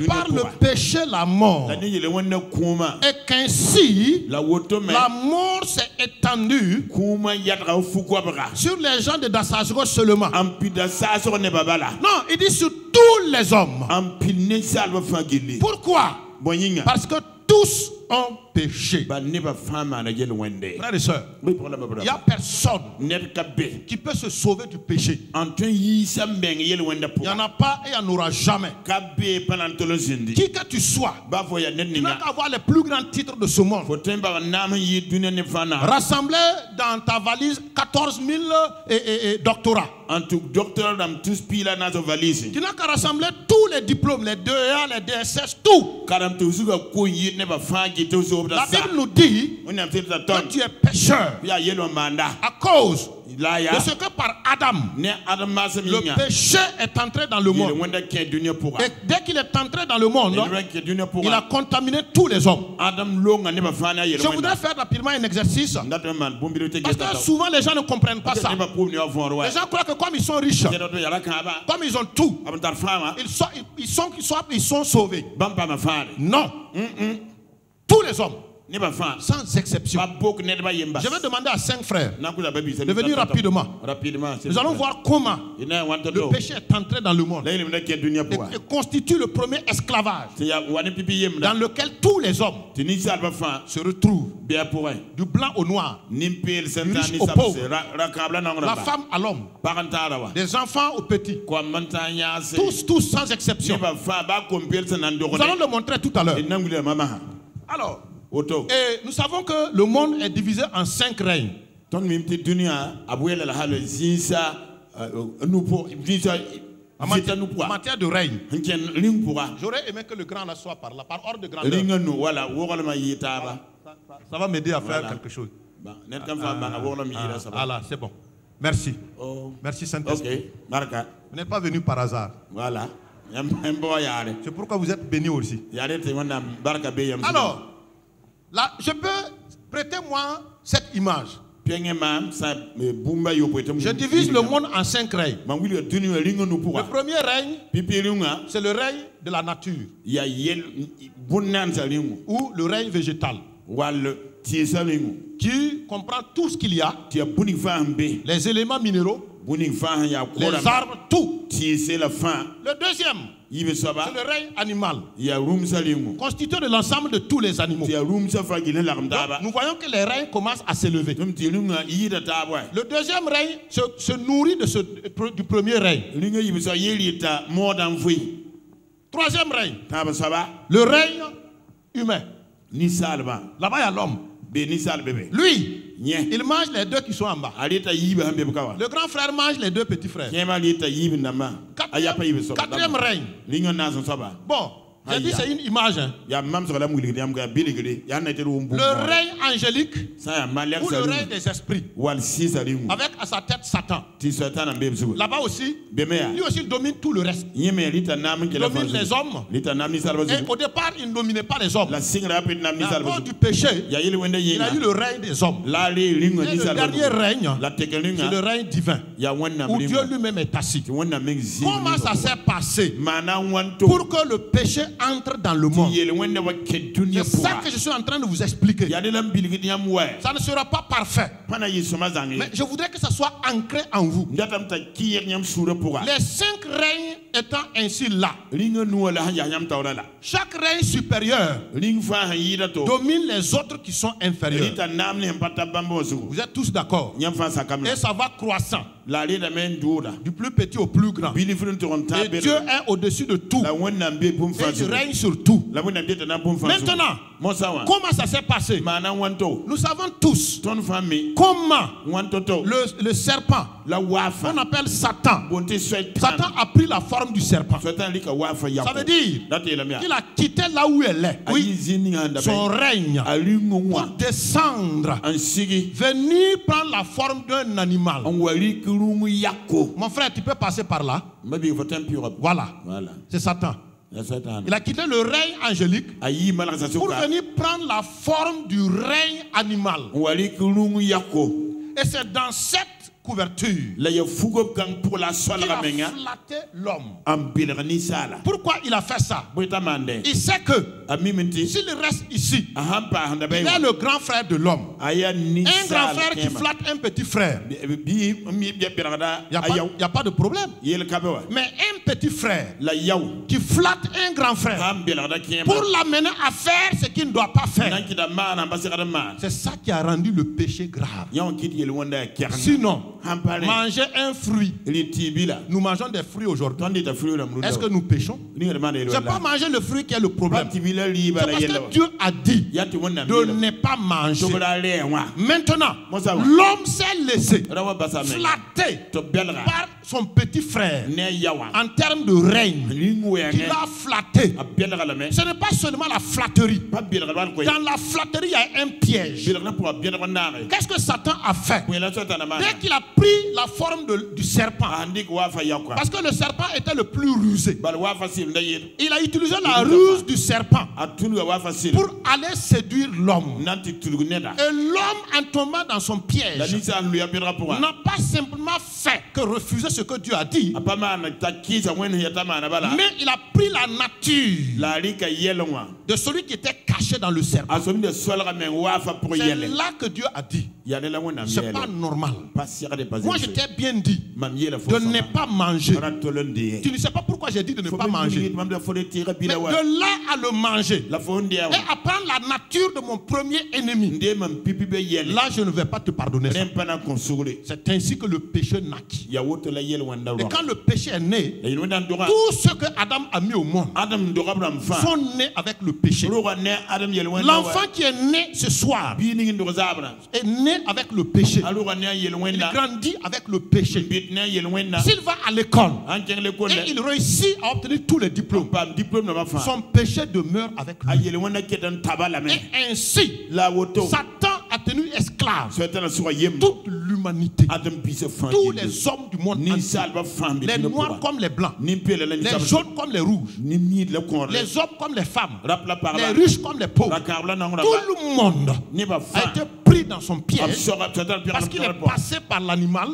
par le péché la mort, et qu'ainsi la mort s'est étendue sur les gens de Dassasgo seulement. Non, il dit sur tous les hommes. Pourquoi? Parce que tous ont péché. ba neba fama na yel wende Frères et sœurs, oui pour la il n'y a personne net kabe qui peut se sauver du péché. anton yi sambeng yel wende Il n'y pour en a pas et il n'y en aura jamais. kabe panantolo zindi Qui que tu sois, ba fo ya net tu ni n'as qu'à avoir les plus grands titres de ce monde. faut temba nam yi dunya ne fana Rassembler dans ta valise 14 000 doctorats. en tout docteur dam tous pila na so valise Tu n'as qu'à rassembler tous les diplômes, les DEA, les DSS, tout. karam to suga ko yi ne ba faji to so La Bible nous dit on a fait ta que ton tu es pécheur ya yelo manda à cause la ya de ce que par Adam, ne adam masam le yinya péché est entré dans le yel monde. wende ke dunya pour Et dès qu'il est entré dans le monde, ke dunya pour il a contaminé tous les hommes. adam longa ne ba fana yel Je voudrais faire rapidement un exercice. ndata man bombiro te Parce que souvent les gens ne comprennent pas ça. ne ba pour ni avon roi Les gens croient que comme ils sont riches, comme ils ont tout, Abandar fama ils sont sauvés. bampa ma fare Non. Tous les hommes, ne ba fa sans exception. ba bok ne ba yemba Je vais demander à 5 frères na kula babi de venir rapidement. Nous allons voir comment ina wanta le to péché est entré dans le monde la ile ke dunya pour et constitue le premier esclavage te ya wani pipi yemda dans lequel tous les hommes tini sal ba fa se retrouvent, bien pour du blanc au noir, nimpel riche sentani au pauvre. sa rakabla na la ngora femme à l'homme, parantara wa des enfants aux petits, ko mantanya se tous sans ne exception. ba fa ba kompel senan do Nous allons le montrer tout à l'heure. nangule mama Alors, auto et nous savons que le monde est divisé en 5 règnes. ton mimti dunia abuela la halo zinsa nupo zinsa En zita matière, nupo en matière de règne, hanken ring pourra j'aurais aimé que le grand là soit par là, par ordre de grandeur. ringa nu wala wogol ma yitaba Ça va m'aider à faire Voilà. quelque chose. ba net kam fa bana wogol mi yira sa Voilà, c'est bon. Merci. oh Merci Saint-Esprit. OK marka Vous n'êtes pas venu par hasard. voilà yam bo yaare C'est pourquoi vous êtes bénis aussi. yaare te wona barka be yam Alors, là, je peux prêter moi cette image. penge mam sa bumba yo poetam Je divise le monde en 5 règnes. man wili dunia ringa nu Le pourra premier règne, pipi ringa c'est le règne de la nature ya yel bunnan sa ringu ou le règne végétal wal ti sa ringu qui comprend tout ce qu'il y a, ti buni fa ambe les éléments minéraux, buni fa ya ko les arbres, tout. ti c'est la fin Le deuxième, yibe soba c'est le règne animal, ya room sa ringu constitué de l'ensemble de tous les animaux. ti room sa fa gile la Donc, mdaba nous voyons que les règnes commencent à s'élever. tum ti ringa yida tabwa Le deuxième règne se nourrit du premier règne. ringa yibe so yeli ta modern fui Troisième règne, taba soba le règne humain. ni salba Là-bas, il y a l'homme. be ni sal bebe Lui, nye il mange les deux qui sont en bas. alita yibe hambe bukawa Le grand frère mange les deux petits frères. kema alita yibe namba ayapa yibe soba Quatrième règne. ringa na so soba Bon, j'ai dit c'est une image. Hein. ya mam so la mwili yam ga biligri ya na teru mbu Le règne angélique sa ya malek ou sa le règne ringu des esprits. wal si sa ringu Avec à sa tête Satan. ti satan ambe busu Là-bas aussi, bemea lui aussi il domine tout le reste. yeme lita nam Il ke la domine fa les hommes. lita nam ni salba Et au départ, il ne dominait pas les hommes. la singra rapid nam ni Mais à salba cause du péché, ya yele wende il a eu yinga le règne des hommes. la le ringo Et ni le salba dernier règne, la c'est tekelinga le règne divin. ya wonna Où Dieu mlingo lui-même est assis. ti wonna meg zi Comment ça s'est passé mana wanto pour que le péché entre dans le monde? yele wende wa ke dunya C'est ça pour que je suis en train de vous expliquer. ya de lam bilgi yam wa Ça ne sera pas parfait. pana yi soma zangi Mais je voudrais que ça soit ancré en vous. ndatam ta kiyer yam sura pour Les 5 règnes étant ainsi là, ringa nu la ya yam tawra la chaque règne supérieur ring fa ha yida to domine les autres qui sont inférieurs. lita nam ne pata bambo su Vous êtes tous d'accord? yam fa sakam Et ça va croissant, la reda men dura du plus petit au plus grand. bili frun to on ta Et Dieu est au-dessus de tout. la wonna be bum fa Et il règne sur tout. la wonna de na bum fa Maintenant, mo sawa comment ça s'est passé? mana wanto Nous savons tous ton fami comment wanto to le serpent, la wafa qu'on appelle Satan, bonte soit Satan a pris la forme du serpent. Satan lika wafa ya Ça veut dire date la mia qu'il a quitté là où elle est. ayi Oui, zini handa son règne alingo pour wa descendre, an sigi venir prendre la forme d'un animal. an wali kurungu yakko Mon frère, tu peux passer par là. mabi fa tempura Voilà, voilà c'est Satan. ya Satan Il a quitté le règne angélique ayi malaka sa pour suka venir prendre la forme du règne animal. wali kurungu yakko Et c'est dans cette couverture la ya fugo kan pour la sola qu'il a menga flatté l'homme. am bilani sala Pourquoi il a fait ça? boita mande Il sait que ami menti s'il reste ici, ahampa handa il bay est le grand frère de l'homme. aya ni Un grand sala frère qui flatte un petit frère. bi mi bi birada Il ayaw n'y a pas de problème. yel kabewa Mais un petit frère la yaw qui flatte un grand frère pour l'amener à faire ce qu'il ne doit pas faire. C'est ça qui a rendu le péché grave. Sinon, manger un fruit. Nous mangeons des fruits aujourd'hui. Est-ce que nous péchons? Ce n'est pas manger le fruit qui est le problème. C'est parce que Dieu a dit de ne pas manger. Maintenant, l'homme s'est laissé flatter par son petit frère en termes de règne. Il a flatté. Ce n'est pas seulement la flatterie. Dans la flatterie, il y a un piège. Qu'est-ce que Satan a fait? Dès qu'il a pris la forme du serpent, parce que le serpent était le plus rusé, il a utilisé la ruse du serpent pour aller séduire l'homme. Et l'homme, en tombant dans son piège, n'a pas simplement fait que refuser ce que Dieu a dit, mais il a pris la nature de celui qui était caché dans le serpent. C'est là que Dieu a dit, c'est pas normal. Moi je t'ai bien dit de ne pas manger. Tu ne sais pas pourquoi j'ai dit de ne pas manger. Mais de là à le manger et à prendre la nature de mon premier ennemi, là je ne vais pas te pardonner ça. C'est ainsi que le péché naquit. Et quand le péché est né, tout ce que Adam a mis au monde sont nés avec le péché. L'enfant qui est né ce soir est né avec le péché. Il grandit avec le péché. S'il va à l'école et il réussit à obtenir tous les diplômes, son péché demeure avec lui. Et ainsi, Satan a tenu esclave toute l'humanité, tous les hommes du monde entier, les noirs comme les blancs, les jaunes comme les rouges, les hommes comme les femmes, les riches comme les pauvres. Tout le monde a été pris dans son piège parce qu'il est passé par l'animal,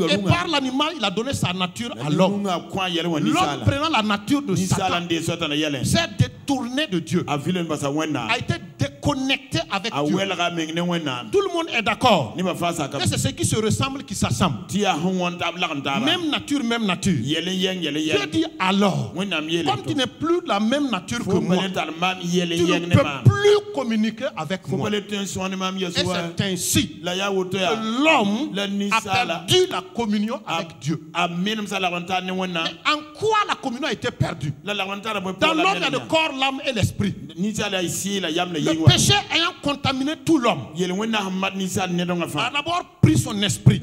et par l'animal il a donné sa nature à l'homme. L'homme prenant la nature de Satan s'est détourné de Dieu, a été déconnecté avec Dieu. Tout le monde est d'accord que c'est ce qui se ressemble qui s'assemble. Même nature, même nature. Dieu dit alors, comme tu n'es plus de la même nature que moi, tu ne peux plus communiquer avec moi. Et c'est ainsi que l'homme a perdu la communion avec Dieu. Mais en quoi la communion a été perdue? Dans l'homme, il y a le corps, l'âme et l'esprit. Le péché ayant contaminé tout l'homme, a d'abord pris son esprit,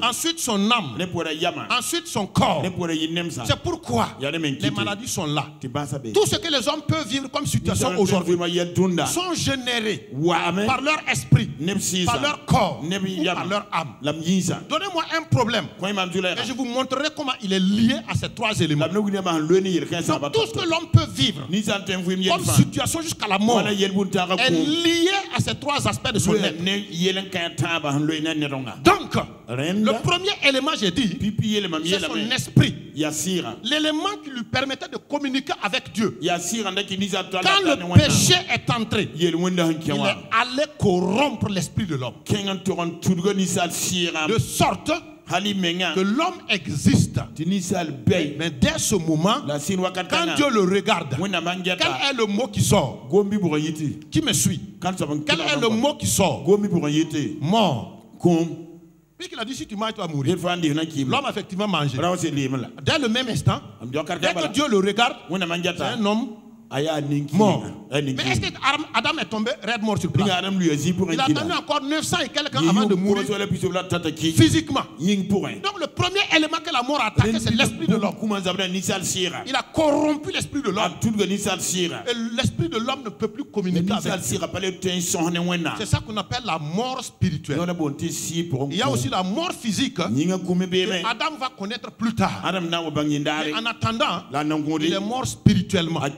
ensuite son âme, ensuite son corps. C'est pourquoi les maladies sont là. Tout ce que les hommes peuvent vivre comme situation aujourd'hui sont générés par leur esprit, par leur corps ou par leur âme. Donnez-moi un problème et je vous montrerai comment il est lié à ces trois éléments. Donc, tout ce que l'homme peut vivre comme situation jusqu'à la mort est lié à ces trois aspects de son être. Donc, le premier élément, j'ai dit, c'est son esprit. L'élément qui lui permettait de communiquer avec Dieu. Quand le péché est entré, il est allé corrompre l'esprit de l'homme. De sorte que l'homme existe. Mais dès ce moment, quand Dieu le regarde, quel est le mot qui sort? Qui me suit? Quel est le mot qui sort? Mort. Puisqu'il a dit si tu manges, tu vas mourir. L'homme a effectivement mangé. Dès le même instant, dès que Dieu le regarde, c'est un homme mort. Mais est-ce que Adam est tombé raide mort sur place? Il a attendu encore 900 et quelques ans avant de mourir physiquement. Donc le premier élément que la mort a attaqué, c'est l'esprit de l'homme. Il a corrompu l'esprit de l'homme. Et l'esprit de l'homme ne peut plus communiquer avec Dieu. C'est ça qu'on appelle la mort spirituelle. Il y a aussi la mort physique que Adam va connaître plus tard. Mais en attendant, il est mort spirituellement. Et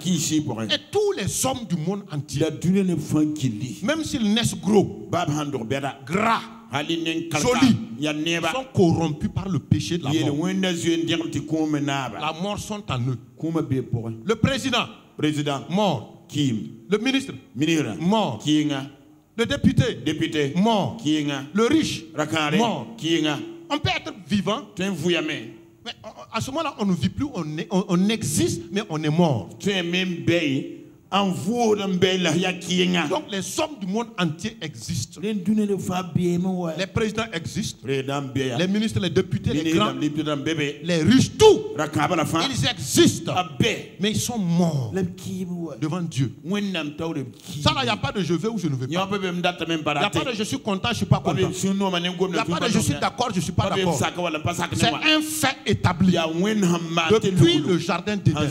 tous les hommes du monde entier, même s'ils naissent gros, gras, jolis, sont corrompus par le péché de la mort. La mort sont en eux. Le président, mort. Le ministre, mort. Le député, mort. Le riche, mort. On peut être vivant Mais à ce moment-là, on ne vit plus, on existe, mais on est mort. Tu es même bé. Donc les hommes du monde entier existent. Les présidents existent. Les ministres, les députés, les grands, les riches, tout. Ils existent. Mais ils sont morts devant Dieu. Ça là, il n'y a pas de je veux ou je ne veux pas. Il n'y a pas de je suis content, je ne suis pas content. Il n'y a pas de je suis d'accord, je ne suis pas d'accord. C'est un fait établi. Depuis le jardin d'Éden.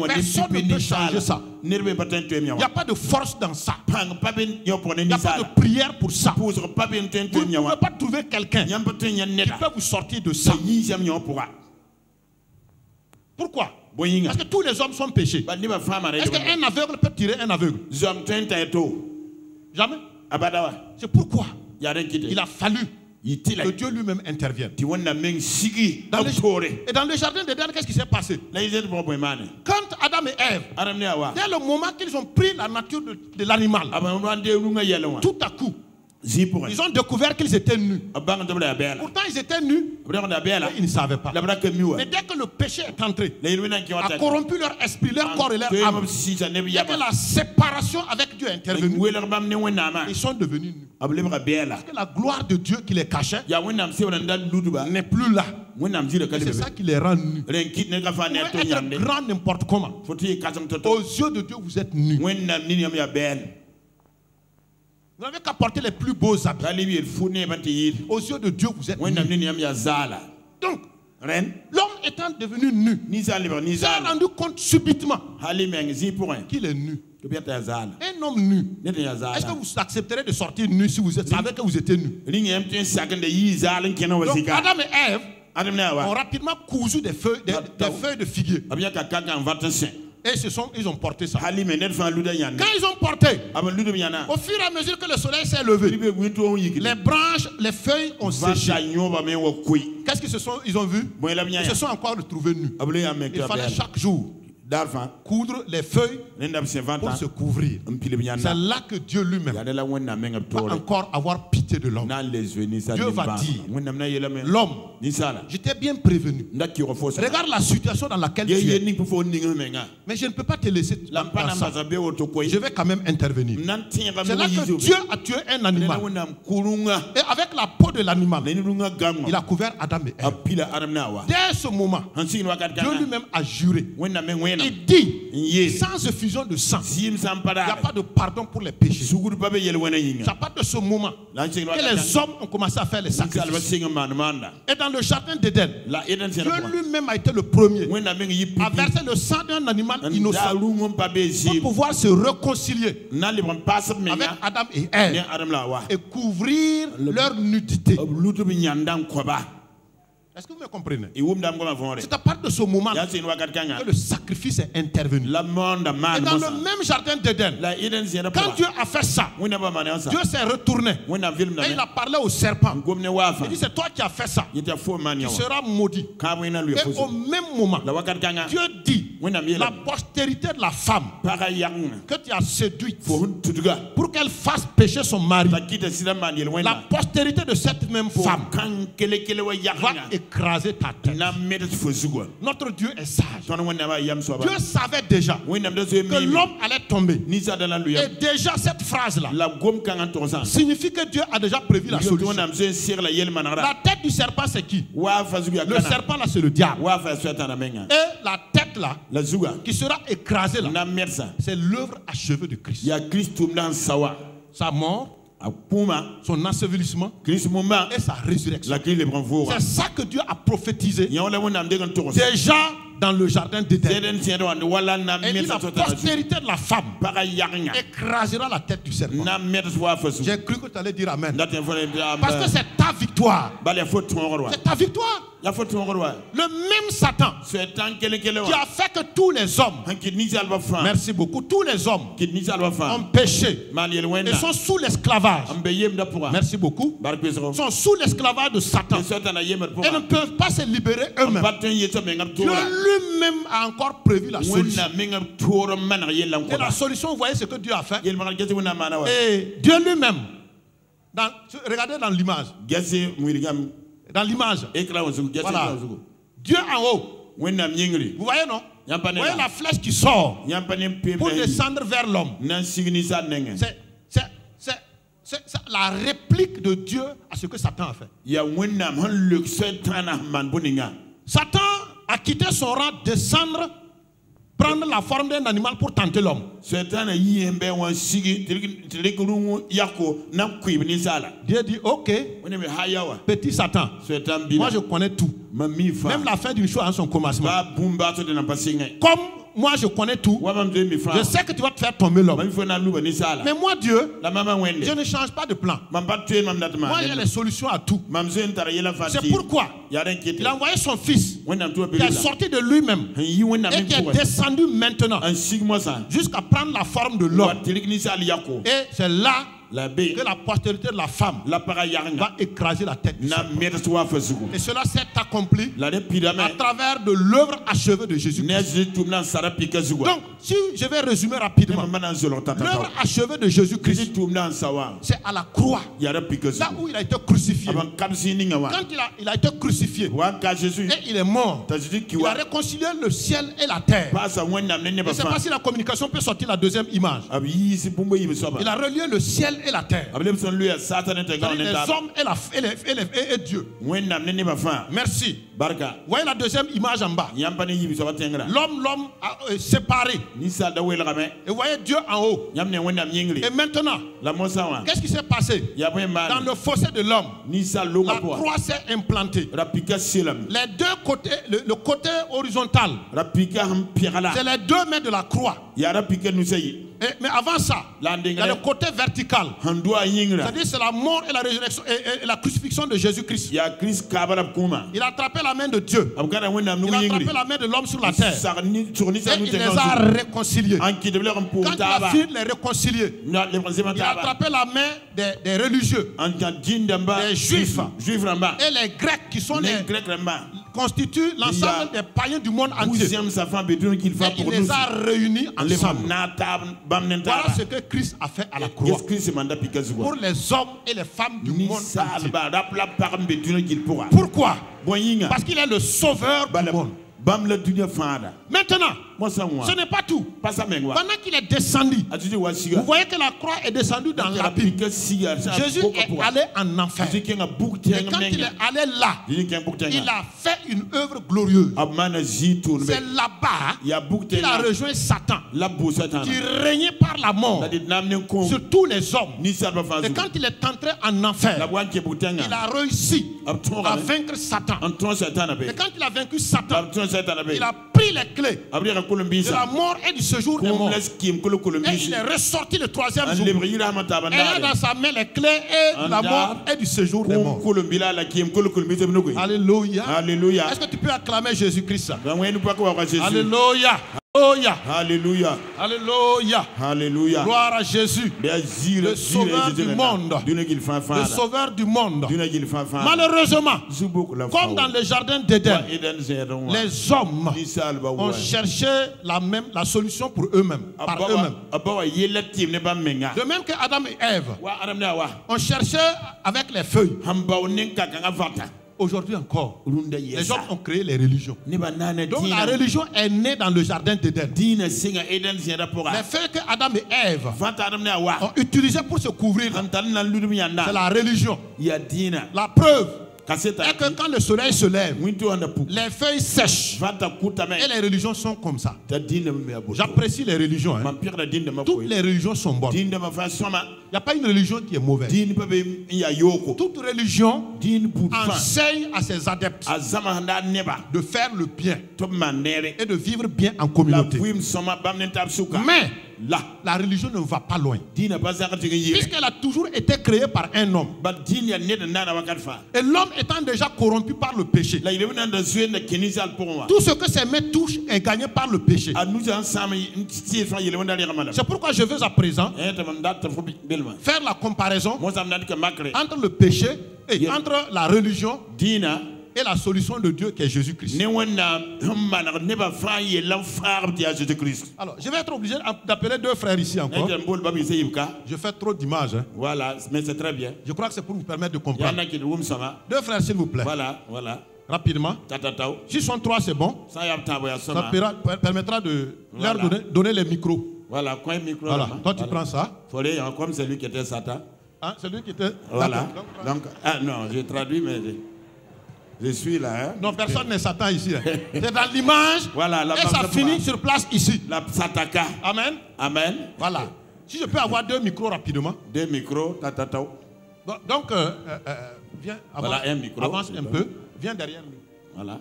Personne ne peut changer ça. Il n'y a pas de force dans ça. Il n'y a pas de prière pour ça. Vous ne pouvez pas trouver quelqu'un qui peut vous sortir de ça. Pourquoi? Parce que tous les hommes sont péchés. Est-ce qu'un aveugle peut tirer un aveugle? Jamais. C'est pourquoi il a fallu que Dieu lui-même intervienne. Et dans le jardin d'Éden, qu'est-ce qui s'est passé? Quand Adam et Ève, dès le moment qu'ils ont pris la nature de l'animal, tout à coup, ils ont découvert qu'ils étaient nus. Pourtant, ils étaient nus, mais ils ne savaient pas. Mais dès que le péché est entré, a corrompu leur esprit, leur corps et leur âme, dès que la séparation avec Dieu est intervenue, ils sont devenus nus. Parce que la gloire de Dieu qui les cachait n'est plus là. C'est ça qui les rend nus. Vous pouvez être grand n'importe comment. Aux yeux de Dieu, vous êtes nus. Vous n'avez qu'à porter les plus beaux habits. Aux yeux de Dieu, vous êtes nus. Donc, l'homme étant devenu nu, il s'est rendu compte subitement qu'il est nu. Un homme nu, est-ce que vous accepterez de sortir nu si vous savez que vous étiez nu? Donc, Adam et Ève ont rapidement cousu des feuilles de figuier. Et ils ont porté ça. Quand ils ont porté, au fur et à mesure que le soleil s'est levé, les branches, les feuilles ont séché. Qu'est-ce qu'ils ont vu? Ils se sont encore retrouvés nus. Il fallait chaque jour coudre les feuilles pour se couvrir. C'est là que Dieu lui-même va encore avoir pitié de l'homme. Dieu va dire, l'homme, je t'ai bien prévenu. Regarde la situation dans laquelle tu es. Mais je ne peux pas te laisser dans ça. Je vais quand même intervenir. C'est là que Dieu a tué un animal. Et avec la peau de l'animal, il a couvert Adam et Ève. Dès ce moment, Dieu lui-même a juré. Il dit, sans effusion de sang, il n'y a pas de pardon pour les péchés. C'est à partir de ce moment que les hommes ont commencé à faire les sacrifices. Et dans le jardin d'Éden, Dieu lui-même a été le premier à verser le sang d'un animal innocent pour pouvoir se réconcilier avec Adam et Ève et couvrir leur nudité. Est-ce que vous me comprenez? C'est à partir de ce moment que le sacrifice est intervenu. Et dans le même jardin d'Éden, quand Dieu a fait ça, Dieu s'est retourné et il a parlé au serpent. Il dit, c'est toi qui as fait ça. Tu seras maudit. Et au même moment, Dieu dit, la postérité de la femme que tu as séduite pour qu'elle fasse pécher son mari, la postérité de cette même femme va écraser ta tête. Notre Dieu est sage. Dieu savait déjà que l'homme allait tomber. Et déjà cette phrase-là signifie que Dieu a déjà prévu la solution. La tête du serpent c'est qui? Le serpent là c'est le diable. Et la tête là qui sera écrasée là, c'est l'œuvre achevée de Christ. Sa mort, son ensevelissement et sa résurrection. C'est ça que Dieu a prophétisé déjà dans le jardin d'Éden. Et dit, la postérité de la femme écrasera la tête du serpent. J'ai cru que tu allais dire amen. Parce que c'est ta victoire. C'est ta victoire. Le même Satan qui a fait que tous les hommes, merci beaucoup, tous les hommes ont péché et sont sous l'esclavage. Merci beaucoup. Sont sous l'esclavage de Satan et ne peuvent pas se libérer eux-mêmes. Dieu lui-même a encore prévu la solution. Et la solution, vous voyez ce que Dieu a fait. Et Dieu lui-même, regardez dans l'image. Dans l'image, voilà, Dieu en haut. wẽnnaam yĩngri Vous voyez, non? yãmpa Vous ne voyez la flèche qui sort yãmpa ne pour descendre vers l'homme. nan sig ninsaal nengẽ C'est la réplique de Dieu à ce que Satan a fait. yaa wẽnnaam sẽn lök sɛtãana sẽn maan bõe-ningã Satan a quitté son rang, descendre, prendre la forme d'un animal pour tenter l'homme. sɛtãana yɩ sẽn bɩ wã sig tɩ rɩk rũng yako na n kʋɩb ninsaala Dieu dit, ok, wẽne me ha ya wa petit Satan, sɛtãn moi bɩna je connais tout. mam mi fãa Même la fin d'une chose en son commencement. baa bũmb baag tɩ d na pa sɩngẽ Comme moi je connais tout, wa mam tõe mi fãa je sais que tu vas te faire tomber l'homme. mam fo na n luba ninsaala Mais moi Dieu, la mama wẽnde je ne change pas de plan. mam pa tõe mam dat Moi j'ai les solutions à tout. mam zoe n tara yɛla fãa C'est pourquoi yaa dẽn kɩt il a envoyé son fils wẽnnaam tɩ wa qui est sorti de lui-même sẽn yi wẽnnaam et qui est descendu maintenant n sig mosã jusqu'à prendre la forme de wa l'homme. tɩ rɩk ninsaal yako Et c'est là la be que la postérité de la femme la paga yagenga va écraser la tête. na meds wa fa zugu Et cela s'est accompli la de pidame à travers de l'œuvre achevée de Jésus. ne zi tum na sara pika zugu Donc, si je vais résumer rapidement, mana zolo tata l'œuvre achevée de Jésus-Christ, zi tum na sawa c'est à la croix, ya ra pika là zugu où il a été crucifié. aban kamsi ninga wa Quand il a été crucifié wa ka Jésus et il est mort, ta zi il a kiwa réconcilié le ciel et la terre. pasa wonna ne ne Je ba ne sais fa pas si la communication peut sortir la deuxième image. ab yi si bumba yi soba Il a relié le ciel et la terre. ab lem son lui satan te ga C'est-à-dire ne les ta hommes et Dieu. wonna ne ba fa Merci. barka Vous voyez la deuxième image en bas. yamba ne yi soba tengra L'homme séparé. ni sa da wel game Et vous voyez Dieu en haut. yam ne wonna yingri Et maintenant, la mosa wa qu'est-ce qui s'est passé? ya boy Dans man le fossé de l'homme, ni sa lo la ga po croix s'est implantée. rapika selam Les deux côtés, le côté horizontal, rapika ham pirala c'est les 2 mètres de la croix. ya rapika nu sayi Mais avant ça, il y a le côté vertical. handua yingra C'est-à-dire c'est la mort et la résurrection et la crucifixion de Jésus-Christ. ya Christ kabara kuma Il a attrapé la main de Dieu. abgara wonna nu Il a yingri attrapé la main de l'homme sur la terre. sarni surni Et sa nu il te les a réconciliés. an ki de le ram Quand il a fini de les réconcilier, na le brazema il a taba attrapé la main des religieux an ta jindamba des Juifs. juif ramba et les Grecs qui sont les les grec ramba constituent l'ensemble des païens du monde entier. deuxième sa femme bedon qu'il Et va il pour les nous a réunis le ensemble. na tab bam nenta Voilà ce que Christ a fait à la croix qu'est-ce que c'est manda pikazugo pour les hommes et les femmes du ni monde sa entier. ba rapla par bedon qu'il pourra Pourquoi? boyinga Parce qu'il est le sauveur du monde. bam la dunya fada Maintenant, moi ça moi ce n'est pas tout. pas ça mengwa Pendant qu'il est descendu, atuti wasiga vous voyez que la croix est descendue dans l'abîme. Jésus est allé en enfer. Et quand il est allé là, il a fait une œuvre glorieuse. C'est là-bas qu'il a rejoint Satan, qui régnait par la mort sur tous les hommes. Et quand il est entré en enfer, il a réussi à vaincre Satan. Et quand il a vaincu Satan, il a pris les clés de la mort et du séjour des morts. Et il est ressorti le 3e jour. Et il a dans sa main les clés et la mort et du séjour des morts. Alléluia. Alléluia. Est-ce que tu peux acclamer Jésus-Christ? Alléluia. Alléluia. Alléluia. Alléluia. Alléluia. Gloire à Jésus, le sauveur du monde. Le sauveur du monde. Malheureusement, comme dans le jardin d'Éden, les hommes ont cherché la solution pour eux-mêmes, par eux-mêmes. De même que Adam et Ève ont cherché avec les feuilles. Aujourd'hui encore, les hommes ont créé les religions. Donc la religion est née dans le jardin d'Éden. Les feuilles que Adam et Ève ont utilisées pour se couvrir, c'est la religion. La preuve est que quand le soleil se lève, les feuilles sèchent. Et les religions sont comme ça. J'apprécie les religions. Toutes les religions sont bonnes. Il n'y a pas une religion qui est mauvaise. Toute religion enseigne à ses adeptes de faire le bien et de vivre bien en communauté. Mais la religion ne va pas loin, puisqu'elle a toujours été créée par un homme. Et l'homme étant déjà corrompu par le péché, tout ce que ses mains touchent est gagné par le péché. C'est pourquoi je veux à présent faire la comparaison entre le péché et entre la religion et la solution de Dieu qui est Jésus-Christ. Alors, je vais être obligé d'appeler 2 frères ici encore. Je fais trop d'images. Voilà, mais c'est très bien. Je crois que c'est pour vous permettre de comprendre. 2 frères, s'il vous plaît. Voilà, voilà. rapidement. S'ils sont 3, c'est bon. Ça permettra de leur donner les micros. Voilà, coin micro. Voilà, toi tu prends ça. Comme celui qui était Satan. Hein, celui qui était. Voilà. Donc, non, j'ai traduit, mais je suis là. Hein. Non, personne n'est Satan ici. Hein. C'est dans l'image. Voilà, et ça finit sur place ici. La Sataka. Amen. Amen. Voilà. Si je peux avoir 2 micros rapidement. 2 micros, Donc, viens, avance, voilà, un micro. Avance un peu. Viens derrière lui. Voilà.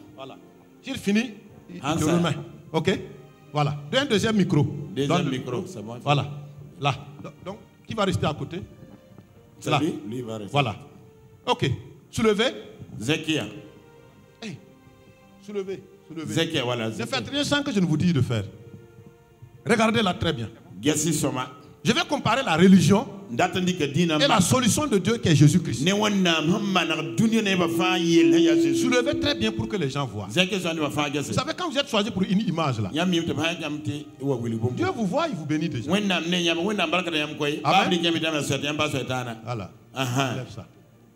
S'il finit, il te remet. Ok. Voilà. Un deuxième micro. Deuxième micro, c'est bon. Voilà. Là. Donc, qui va rester à côté? Là. Lui va rester. Voilà. Ok. Soulevez. Zekia. Hey. Soulevez. Zekia, voilà. Ne faites rien sans que je ne vous dise de faire. Regardez-là très bien. Je vais comparer la religion et la solution de Dieu qui est Jésus-Christ. Soulevez très bien pour que les gens voient. Vous savez, quand vous êtes choisi pour une image là, Dieu vous voit, il vous bénit déjà.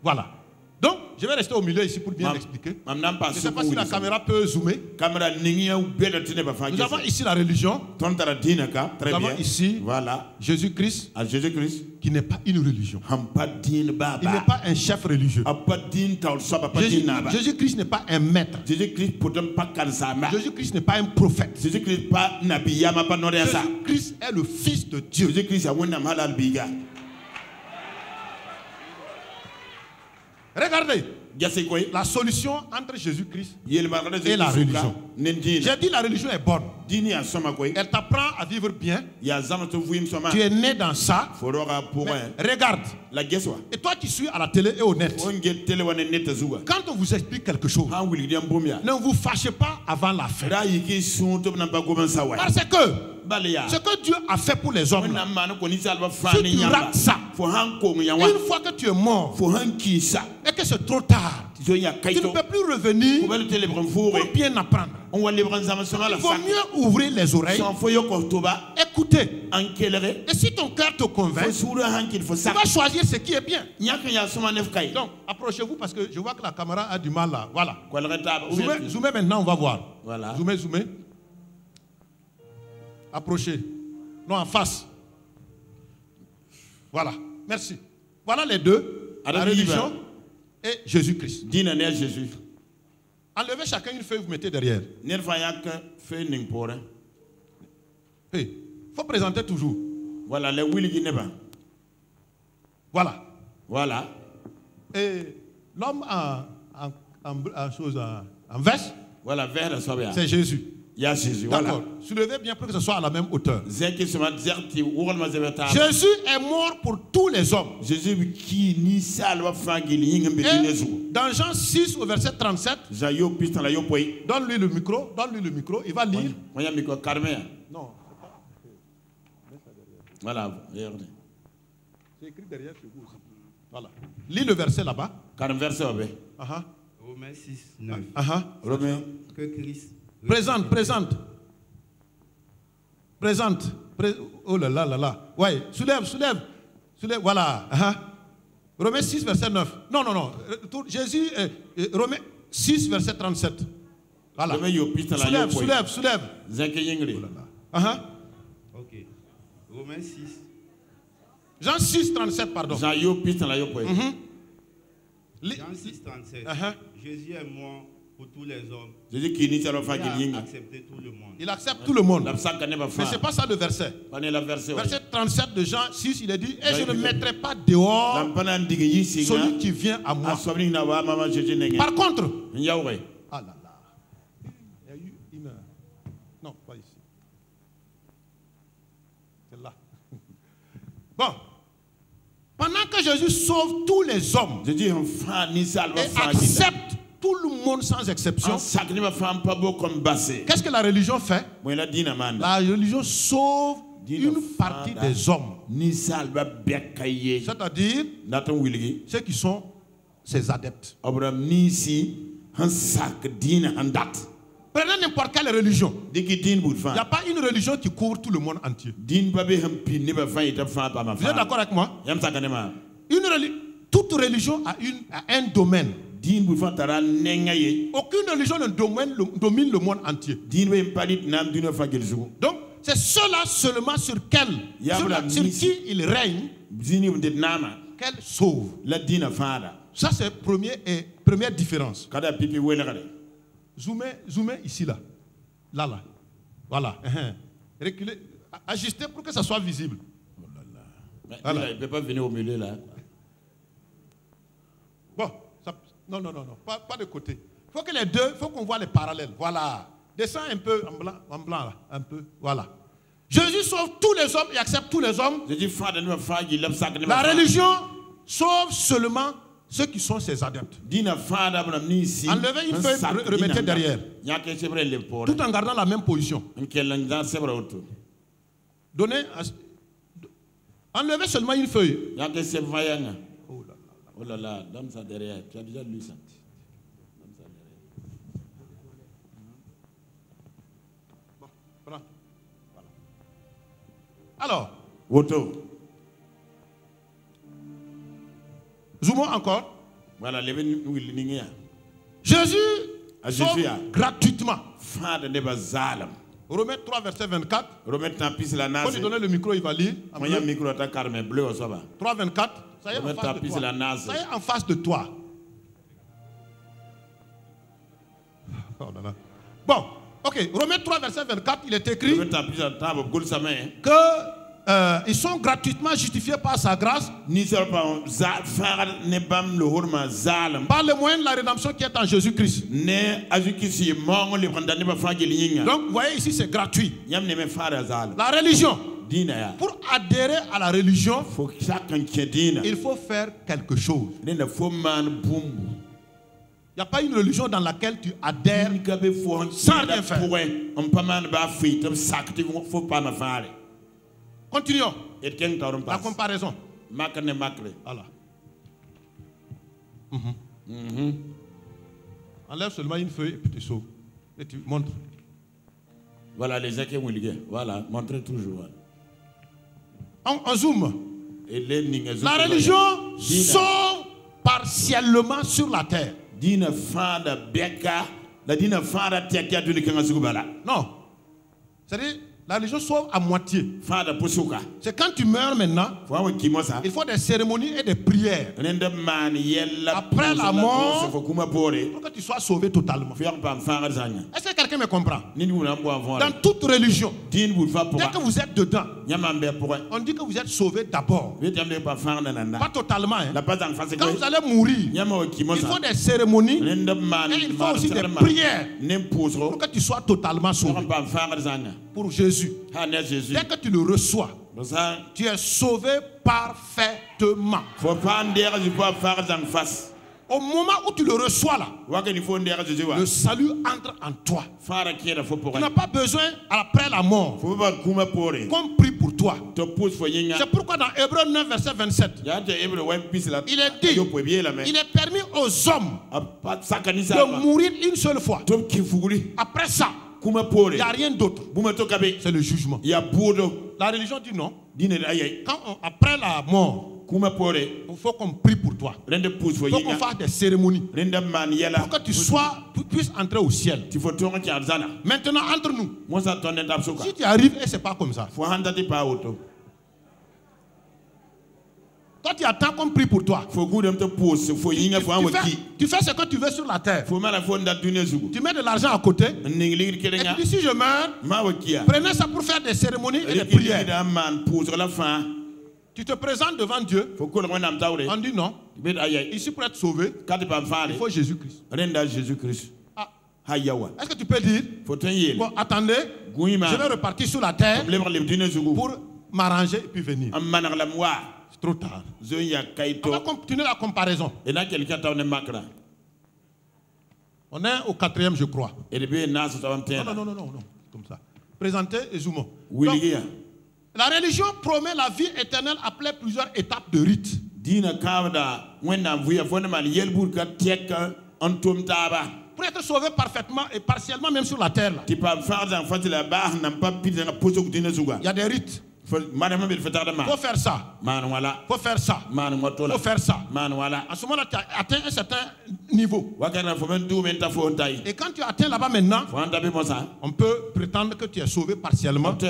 Voilà. Donc, je vais rester au milieu ici pour bien expliquer. Je ne sais pas si la caméra peut zoomer. Nous avons ici la religion. Nous avons ici Jésus-Christ qui n'est pas une religion. Il n'est pas un chef religieux. Jésus-Christ n'est pas un maître. Jésus-Christ n'est pas un prophète. Jésus-Christ est le Fils de Dieu. Regardez la solution entre Jésus-Christ et la religion. J'ai dit la religion est bonne. Elle t'apprend à vivre bien. Tu es né dans ça. Mais regarde. Et toi qui suis à la télé et au net, quand on vous explique quelque chose, ne vous fâchez pas avant la fin. Parce que ce que Dieu a fait pour les hommes, si tu rates ça, une fois que tu es mort et que c'est trop tard, tu ne peux plus revenir pour bien apprendre. Il vaut mieux ouvrir les oreilles, écouter. Et si ton cœur te convainc, tu vas choisir ce qui est bien. Donc, approchez-vous parce que je vois que la caméra a du mal là. Voilà. Zoomez maintenant, on va voir. Voilà. Zoomez. Approchez. Non, en face. Voilà. Merci. Voilà les deux. La religion et Jésus-Christ. Enlevez chacun une feuille, vous mettez derrière. Il faut présenter toujours. Voilà. Voilà. Et l'homme en veste, c'est Jésus. D'accord. Soulevez bien pour que ce soit à la même hauteur. Jésus est mort pour tous les hommes. Et dans Jean 6 au verset 37, donne-lui le micro, il va lire. Non. Voilà, regardez. C'est écrit derrière chez vous aussi. Voilà. Lis le verset là-bas. Romains 6, 9. Que Christ. Présente. Oh là là. Ouais, soulève. Voilà. Romains 6, verset 9. Non. Jésus, Romains 6, verset 37. Voilà. Soulève. Oh là. Ok. Romains 6. Jean 6, 37, pardon. Jean 6, 37. Jésus est mort pour tous les hommes. Il a accepté tout le monde. Il accepte tout le monde. Mais ce n'est pas ça le verset. Verset 37 de Jean 6, il est dit, et je ne mettrai pas dehors celui qui vient à moi. Par contre, ah là là, il y a eu une... Non, pas ici. C'est là. Bon. Pendant que Jésus sauve tous les hommes et accepte tout le monde sans exception, qu'est-ce que la religion fait? La religion sauve une partie des hommes. C'est-à-dire ceux qui sont ses adeptes. Prenez n'importe quelle religion. Il n'y a pas une religion qui couvre tout le monde entier. Vous êtes d'accord avec moi? Toute religion a un domaine. Aucune religion ne domine le monde entier. Donc, c'est cela seulement sur qui il règne qu'elle sauve. Ça, c'est première différence. Zoomez ici, là. Là. Voilà. Reculez. Ajustez pour que ça soit visible. Voilà. Il ne peut pas venir au milieu, là. Bon. Non. Pas de côté. Il faut que les deux, il faut qu'on voit les parallèles. Voilà. Descends un peu en blanc là. Un peu. Voilà. Jésus sauve tous les hommes et accepte tous les hommes. La religion sauve seulement ceux qui sont ses adeptes. Enlevez une feuille, remettez derrière. Tout en gardant la même position. Enlevez seulement une feuille. Oh là là, donne ça derrière. Tu as déjà lu ça. Donne ça derrière. Bon, prends. Voilà. Alors. Zoomons encore. Voilà, Jésus sauve gratuitement. Romains 3, verset 24. Quand il donne le micro, il va lire. 3, 24. Ça y est, en face de toi. Bon, ok. Romains 3, verset 24, il est écrit que ils sont gratuitement justifiés par sa grâce par le moyen de la rédemption qui est en Jésus-Christ. Donc, vous voyez ici, c'est gratuit. La religion. Pour adhérer à la religion, il faut faire quelque chose. Il n'y a pas une religion dans laquelle tu adhères sans rien faire. Continuons. La comparaison. Voilà. Enlève seulement une feuille et puis tu sauves. Et tu montres. Voilà les équipes. Voilà, montrez toujours. On zoome. La religion sauve partiellement sur la terre. Non. C'est-à-dire, la religion sauve à moitié. C'est quand tu meurs maintenant, il faut des cérémonies et des prières. Après la mort, pour que tu sois sauvé totalement. Est-ce que quelqu'un me comprend? Dans toute religion, dès que vous êtes dedans, on dit que vous êtes sauvé d'abord. Pas totalement. Hein. Quand vous allez mourir, il faut des cérémonies et il faut aussi des prières pour que tu sois totalement sauvé. Pour Jésus. Dès que tu le reçois, tu es sauvé parfaitement. Au moment où tu le reçois là, le salut entre en toi. Tu n'as pas besoin après la mort qu'on prie pour toi. C'est pourquoi dans Hébreux 9 verset 27, il est dit, il est permis aux hommes de mourir une seule fois. Après ça, il n'y a rien d'autre. C'est le jugement. La religion dit non. Après la mort, il faut qu'on prie pour toi. Il faut qu'on fasse des cérémonies pour que tu puisses entrer au ciel. Maintenant, entre nous, si tu arrives et ce n'est pas comme ça, toi tu attends qu'on prie pour toi. Tu fais ce que tu veux sur la terre. Tu mets de l'argent à côté. Et tu dis si je meurs, prenez ça pour faire des cérémonies et des prières. Tu te présentes devant Dieu. On dit non. Ici pour être sauvé, il faut Jésus-Christ. Est-ce que tu peux dire bon, attendez, je vais repartir sur la terre pour m'arranger et puis venir. C'est trop tard. On va continuer la comparaison. On est au 4e, je crois. Non. Comme ça. Présentez et zoomons. La religion promet la vie éternelle après plusieurs étapes de rite. Pour être sauvé parfaitement et partiellement même sur la terre. Là. Il y a des rites. faut faire ça. Faut faire ça. Faut faire ça. À ce moment-là, tu as atteint un certain niveau. Et quand tu atteins là-bas maintenant, on peut prétendre que tu es sauvé partiellement. Et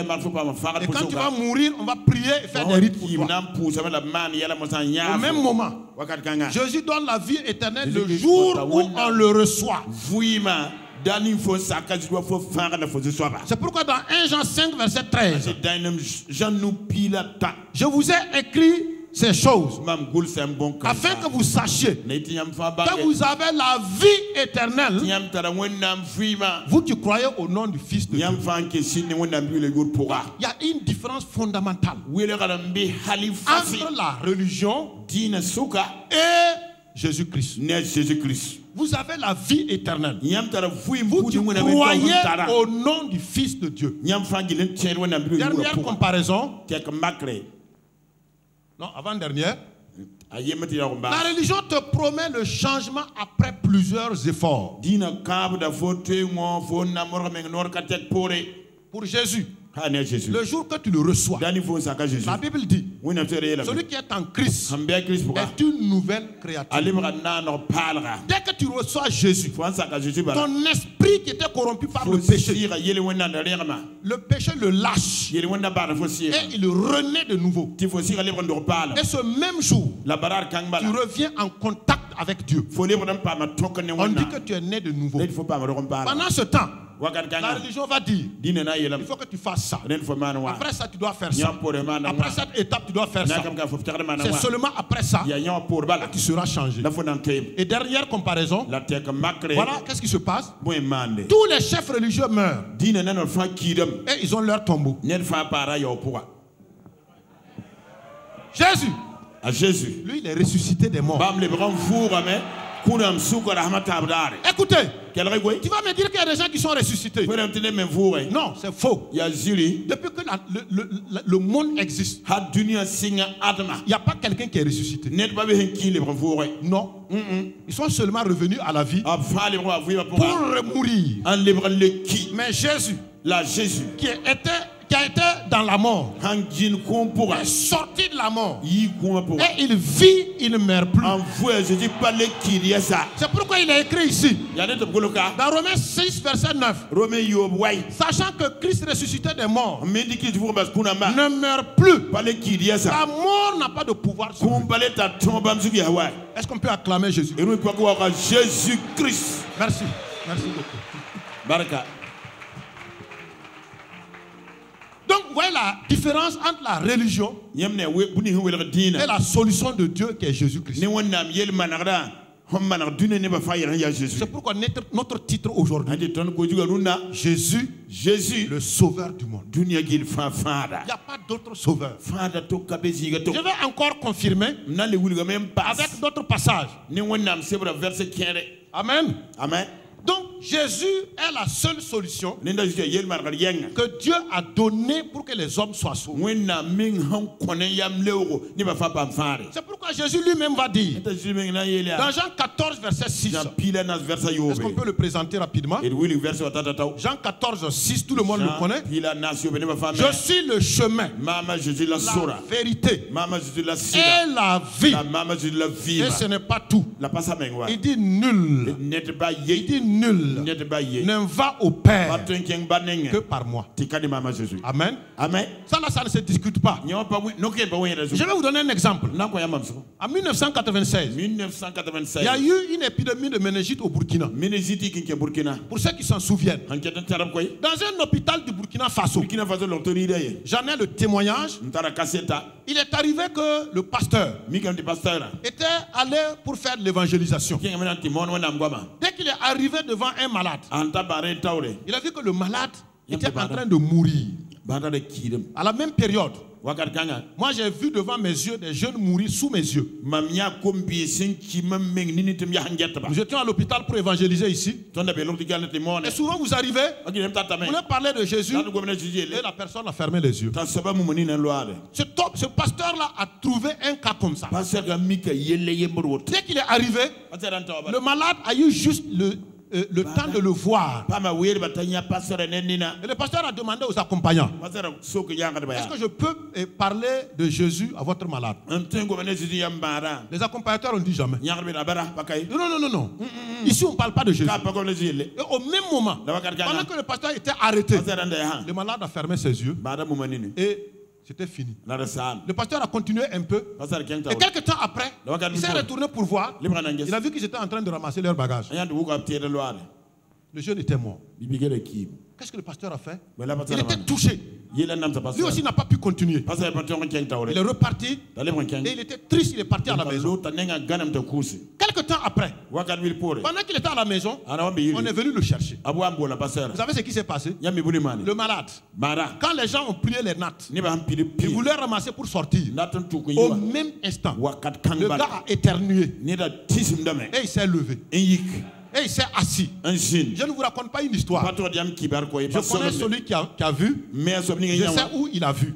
quand tu vas mourir, on va prier et faire des rites pour toi. Au même moment, Jésus donne la vie éternelle le jour où on le reçoit. C'est pourquoi dans 1 Jean 5, verset 13, je vous ai écrit ces choses afin que vous sachiez que vous avez la vie éternelle, vous qui croyez au nom du Fils de Dieu. Il y a une différence fondamentale entre la religion et Jésus-Christ. Vous avez la vie éternelle. Vous qui croyez au nom du Fils de Dieu. Dernière comparaison. Non, avant-dernière. La religion te promet le changement après plusieurs efforts. Pour Jésus, le jour que tu le reçois, la Bible dit, celui qui est en Christ est une nouvelle créature. Dès que tu reçois Jésus, ton esprit qui était corrompu par le péché le lâche et il renaît de nouveau. Et ce même jour, tu reviens en contact avec Dieu. On dit que tu es né de nouveau. Pendant ce temps, la religion va dire, il faut que tu fasses ça. Après ça, tu dois faire ça. Après cette étape, tu dois faire ça. C'est seulement après ça que tu seras changé. Et dernière comparaison, voilà qu'est-ce qui se passe. Tous les chefs religieux meurent. Et ils ont leur tombeau. Jésus, lui, il est ressuscité des morts. Écoutez, tu vas me dire qu'il y a des gens qui sont ressuscités. Non, c'est faux. Depuis que le monde existe, il n'y a pas quelqu'un qui est ressuscité. Non. Ils sont seulement revenus à la vie pour mourir. Mais Jésus, qui a été dans la mort, est sorti de la mort, et il vit, il ne meurt plus. C'est pourquoi il est écrit ici, dans Romains 6, verset 9, sachant que Christ ressuscité des morts ne meurt plus, la mort n'a pas de pouvoir sur lui. Est-ce qu'on peut acclamer Jésus? Jésus-Christ. Merci beaucoup. Baraka. Donc, vous voyez la différence entre la religion et la solution de Dieu qui est Jésus-Christ. C'est pourquoi notre titre aujourd'hui, Jésus, le sauveur du monde. Il n'y a pas d'autre sauveur. Je vais encore confirmer avec d'autres passages. Amen. Amen. Donc Jésus est la seule solution que Dieu a donnée pour que les hommes soient sauvés. C'est pourquoi Jésus lui-même va dire dans Jean 14 verset 6. Est-ce qu'on peut le présenter rapidement? Jean 14 6, tout le monde le connaît. Je suis le chemin, la vérité et la vie. Et ce n'est pas tout. Il dit nul. Il dit nul ne va au Père que par moi. Amen. Amen. Ça là, ça ne se discute pas. Je vais vous donner un exemple. En 1996, il y a eu une épidémie de méningite au Burkina. Pour ceux qui s'en souviennent, dans un hôpital du Burkina Faso, j'en ai le témoignage. Il est arrivé que le pasteur était allé pour faire l'évangélisation. Dès qu'il est arrivé devant un malade, il a vu que le malade était en train de mourir. À la même période, moi j'ai vu devant mes yeux des jeunes mourir sous mes yeux. Nous étions à l'hôpital pour évangéliser ici. Et souvent vous arrivez, vous voulez parler de Jésus et la personne a fermé les yeux. Ce pasteur-là a trouvé un cas comme ça. Dès qu'il est arrivé, le malade a eu juste le temps de le voir. Et le pasteur a demandé aux accompagnants, est-ce que je peux parler de Jésus à votre malade? Les accompagnateurs ont dit jamais. Non. Ici on ne parle pas de Jésus. Et au même moment, pendant que le pasteur était arrêté, le malade a fermé ses yeux et c'était fini. Le pasteur a continué un peu. Et quelques temps après, il s'est retourné pour voir. Il a vu qu'ils étaient en train de ramasser leurs bagages. Le jeune était mort. Qu'est-ce que le pasteur a fait? Il était touché. Lui aussi n'a pas pu continuer. Il est reparti et il était triste, il est parti à la maison. Quelque temps après, pendant qu'il était à la maison, on est venu le chercher. Vous savez ce qui s'est passé? Le malade, quand les gens ont plié les nattes, ils voulaient ramasser pour sortir. Au même instant, le gars a éternué et il s'est levé. Et il s'est assis. Je ne vous raconte pas une histoire. Je connais celui qui a vu. Je sais où il a vu.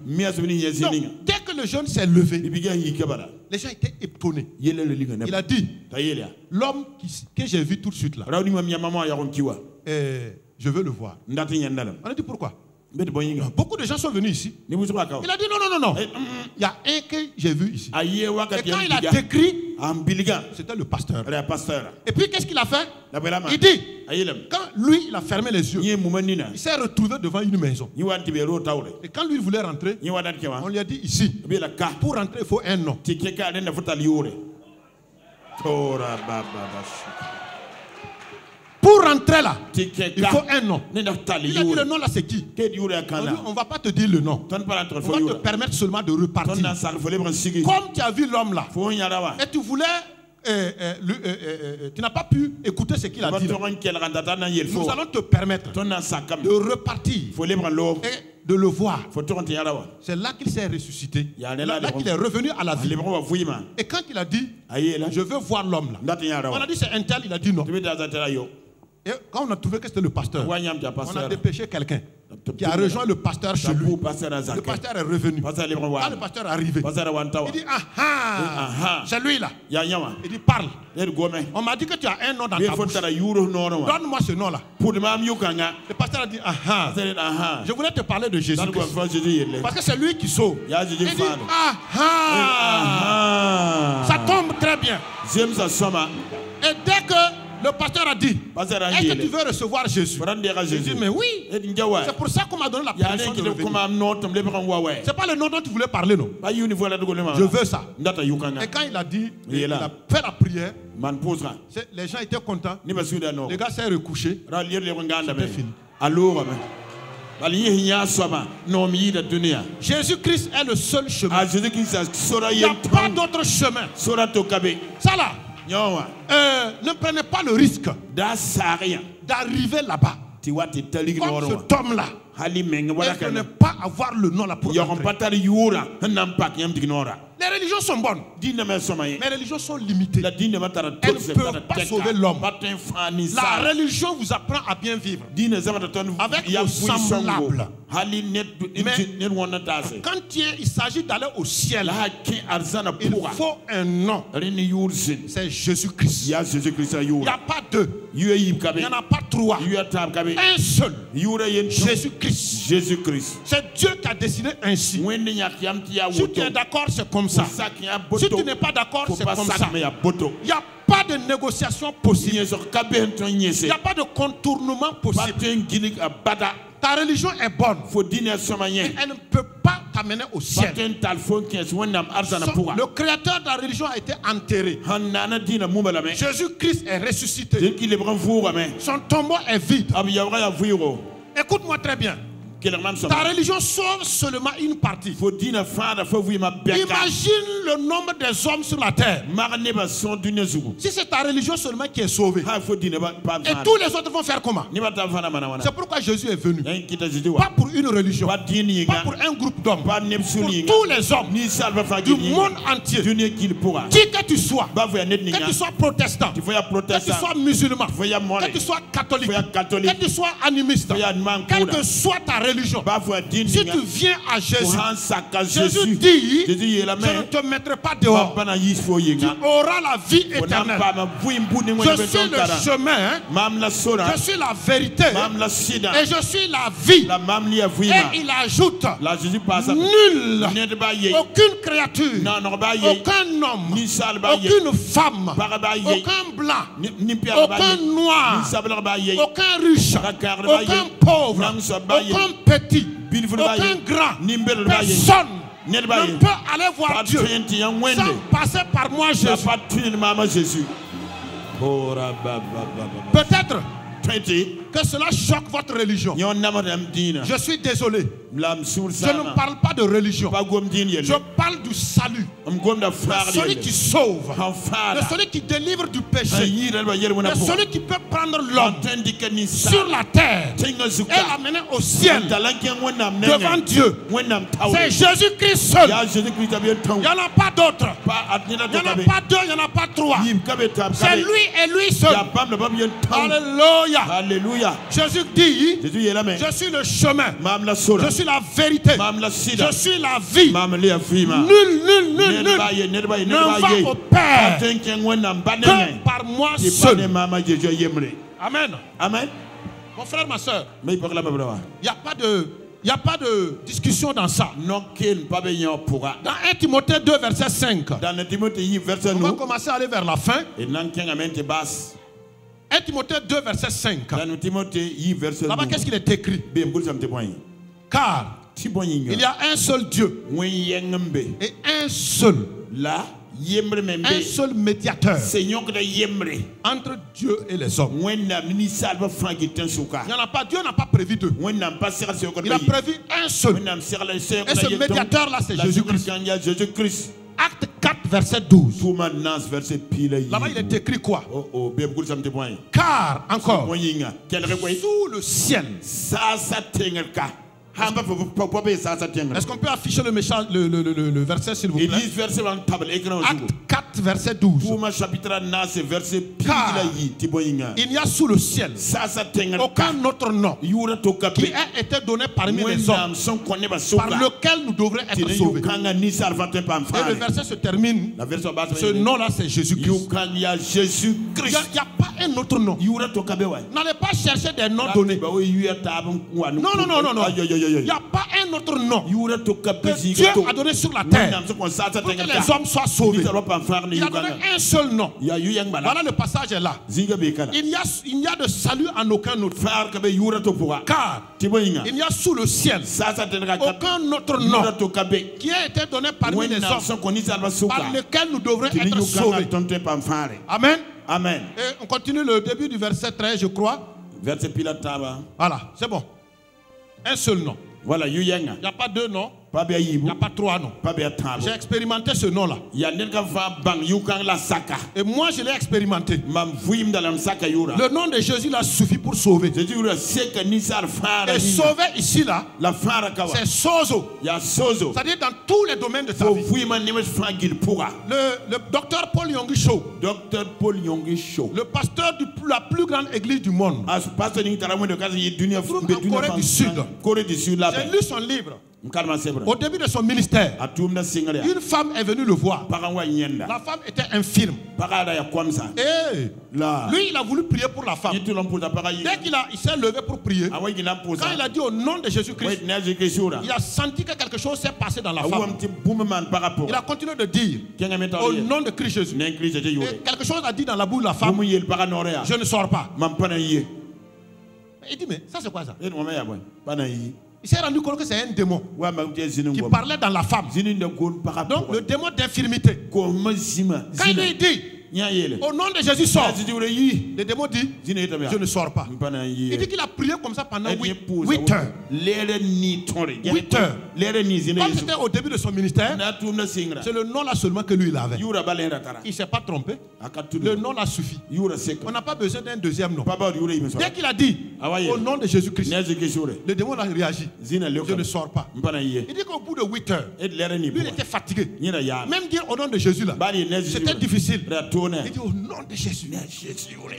Donc, dès que le jeune s'est levé, les gens étaient étonnés. Il a dit, l'homme que j'ai vu tout de suite là, je veux le voir. On a dit pourquoi? Beaucoup de gens sont venus ici. Il a dit non. Il y a un que j'ai vu ici. Et quand il a décrit, c'était le pasteur. Et puis qu'est-ce qu'il a fait? Il dit, quand lui il a fermé les yeux, il s'est retrouvé devant une maison. Et quand lui il voulait rentrer, on lui a dit ici, pour rentrer il faut un nom. Pour rentrer là, il faut un nom. Il a dit le nom là c'est qui? On ne va pas te dire le nom. On va te permettre seulement de repartir. Comme tu as vu l'homme là, et tu voulais, tu n'as pas pu écouter ce qu'il a dit. Nous allons te permettre de repartir et de le voir. C'est là qu'il s'est ressuscité. Là qu'il est revenu à la vie. Et quand il a dit, je veux voir l'homme là, on a dit c'est un tel, il a dit non. Et quand on a trouvé que c'était le pasteur, on a dépêché quelqu'un qui a rejoint le pasteur chez lui. Le pasteur est revenu. Quand le pasteur est arrivé, il dit c'est lui là. Il dit parle. On m'a dit que tu as un nom dans ta bouche. Donne-moi ce nom là. Le pasteur a dit je voulais te parler de Jésus. Parce que c'est lui qui sauve. Il dit ça tombe très bien. Et dès que le pasteur a dit, est-ce que tu veux recevoir Jésus? J'ai dit, mais oui. C'est pour ça qu'on m'a donné la permission de revenir. C'est pas le nom dont tu voulais parler, non? Je veux ça. Et quand il a dit, il a fait la prière, les gens étaient contents. Le gars s'est recouché. C'était fini. Jésus-Christ est le seul chemin. Il n'y a pas d'autre chemin. Ça là. Ne prenez pas le risque d'arriver là-bas comme cet homme-là et de ne pas avoir le nom là pour entrer. Les religions sont bonnes, mais les religions sont limitées. Elles ne peuvent pas sauver l'homme. La religion vous apprend à bien vivre avec vos semblables. Mais quand il s'agit d'aller au ciel, il faut un nom. C'est Jésus-Christ. Il n'y a pas deux. Il n'y en a pas trois. Un seul. Jésus-Christ. C'est Dieu qui a décidé ainsi. Si tu es d'accord, c'est comme ça. Si tu n'es pas d'accord, c'est comme ça. Il n'y a pas de négociation possible. Il n'y a pas de contournement possible. Ta religion est bonne. Elle ne peut pas t'amener au ciel. Le créateur de la religion a été enterré. Jésus-Christ est ressuscité. Son tombeau est vide. Écoute-moi très bien. Ta religion sauve seulement une partie. Imagine le nombre des hommes sur la terre. Si c'est ta religion seulement qui est sauvée, et tous les autres vont faire comment? C'est pourquoi Jésus est venu. Pas pour une religion, pas pour un groupe d'hommes, pour tous les hommes du monde entier. Qui que tu sois, que tu sois protestant, que tu sois musulman, que tu sois catholique, que tu sois animiste, quelle que soit ta religion, religion. Si tu viens à Jésus, Jésus dit, je ne te mettrai pas dehors. Tu auras la vie éternelle. Je suis le chemin, je suis la vérité et je suis la vie. Et il ajoute, nul, aucune créature, aucun homme, aucune femme, aucun blanc, aucun noir, aucun riche, aucun pauvre, aucun petit, aucun grand, personne ne peut aller voir Dieu sans passer par moi, Jésus. Peut-être que cela choque votre religion. Je suis désolé. Je ne parle pas de religion. Je parle du salut. De celui qui sauve. De celui qui délivre du péché. De celui qui peut prendre l'homme sur la terre et l'amener au ciel devant Dieu. C'est Jésus-Christ seul. Il n'y en a pas d'autre. Il n'y en a pas deux, il n'y en a pas trois. C'est lui et lui seul. Alléluia. Alléluia. Jésus dit, je suis le chemin, je suis la vérité, je suis la vie. Nul ne va au Père que par moi seul. Amen. Amen. Mon frère, ma soeur, il n'y a pas de discussion dans ça. Dans 1 Timothée 2, verset 5, on va commencer à aller vers la fin. 1 Timothée 2, verset 5. Là-bas, qu'est-ce qu'il est écrit? Car il y a un seul Dieu et un seul médiateur entre Dieu et les hommes. Il n'y en a pas, Dieu n'a pas prévu deux. Il a prévu un seul. Et ce médiateur-là, c'est Jésus-Christ. Acte 4, verset 12. Là-bas, il est écrit quoi? Car, encore, sous le ciel. Est-ce qu'on peut afficher le verset, s'il vous plaît? Acte 4, verset 12. Car il n'y a sous le ciel aucun autre nom qui a été donné parmi les hommes par lequel nous devrions être sauvés. Et le verset se termine. Ce nom-là, c'est Jésus-Christ. Il n'y a pas un autre nom. N'allez pas chercher des noms donnés. Non. Il n'y a pas un autre nom que Dieu a donné sur la terre pour que les hommes soient sauvés. Il a donné un seul nom. Voilà, le passage est là. Il n'y a de salut en aucun autre. Car il n'y a sous le ciel aucun autre nom qui a été donné parmi les hommes par lequel nous devrions être sauvés. Amen. Amen. Et on continue le début du verset 13, je crois. Voilà, c'est bon. Un seul nom. Voilà, il n'y a pas deux noms. Il n'y a pas trois noms. J'ai expérimenté ce nom-là. Et moi, je l'ai expérimenté. Le nom de Jésus là suffit pour sauver. Et sauver ici là, c'est sozo. C'est-à-dire dans tous les domaines de ta vie. Le docteur Paul Yonggi Cho, le pasteur de la plus grande église du monde, en Corée du Sud, j'ai lu son livre. Au début de son ministère, une femme est venue le voir. La femme était infirme. Et lui, il a voulu prier pour la femme. Dès qu'il s'est levé pour prier, quand il a dit au nom de Jésus-Christ, il a senti que quelque chose s'est passé dans la femme. Il a continué de dire au nom de Christ Jésus. Et quelque chose a dit dans la bouche de la femme. Je ne sors pas. Il dit, mais ça c'est quoi ça? Il s'est rendu compte que c'est un démon qui parlait dans la femme. Donc le démon d'infirmité. Quand il lui dit au nom de Jésus sort, le démon dit je ne sors pas. Il dit qu'il a prié comme ça pendant 8 heures. 8 heures. Comme c'était au début de son ministère, c'est le nom là seulement que lui il avait. Il ne s'est pas trompé. Le nom là suffit. On n'a pas besoin d'un deuxième nom. Dès qu'il a dit au nom de Jésus-Christ, le démon a réagi. Je ne sors pas. Il dit qu'au bout de 8 heures, lui il était fatigué. Même dire au nom de Jésus là, c'était difficile. Il dit au nom de Jésus.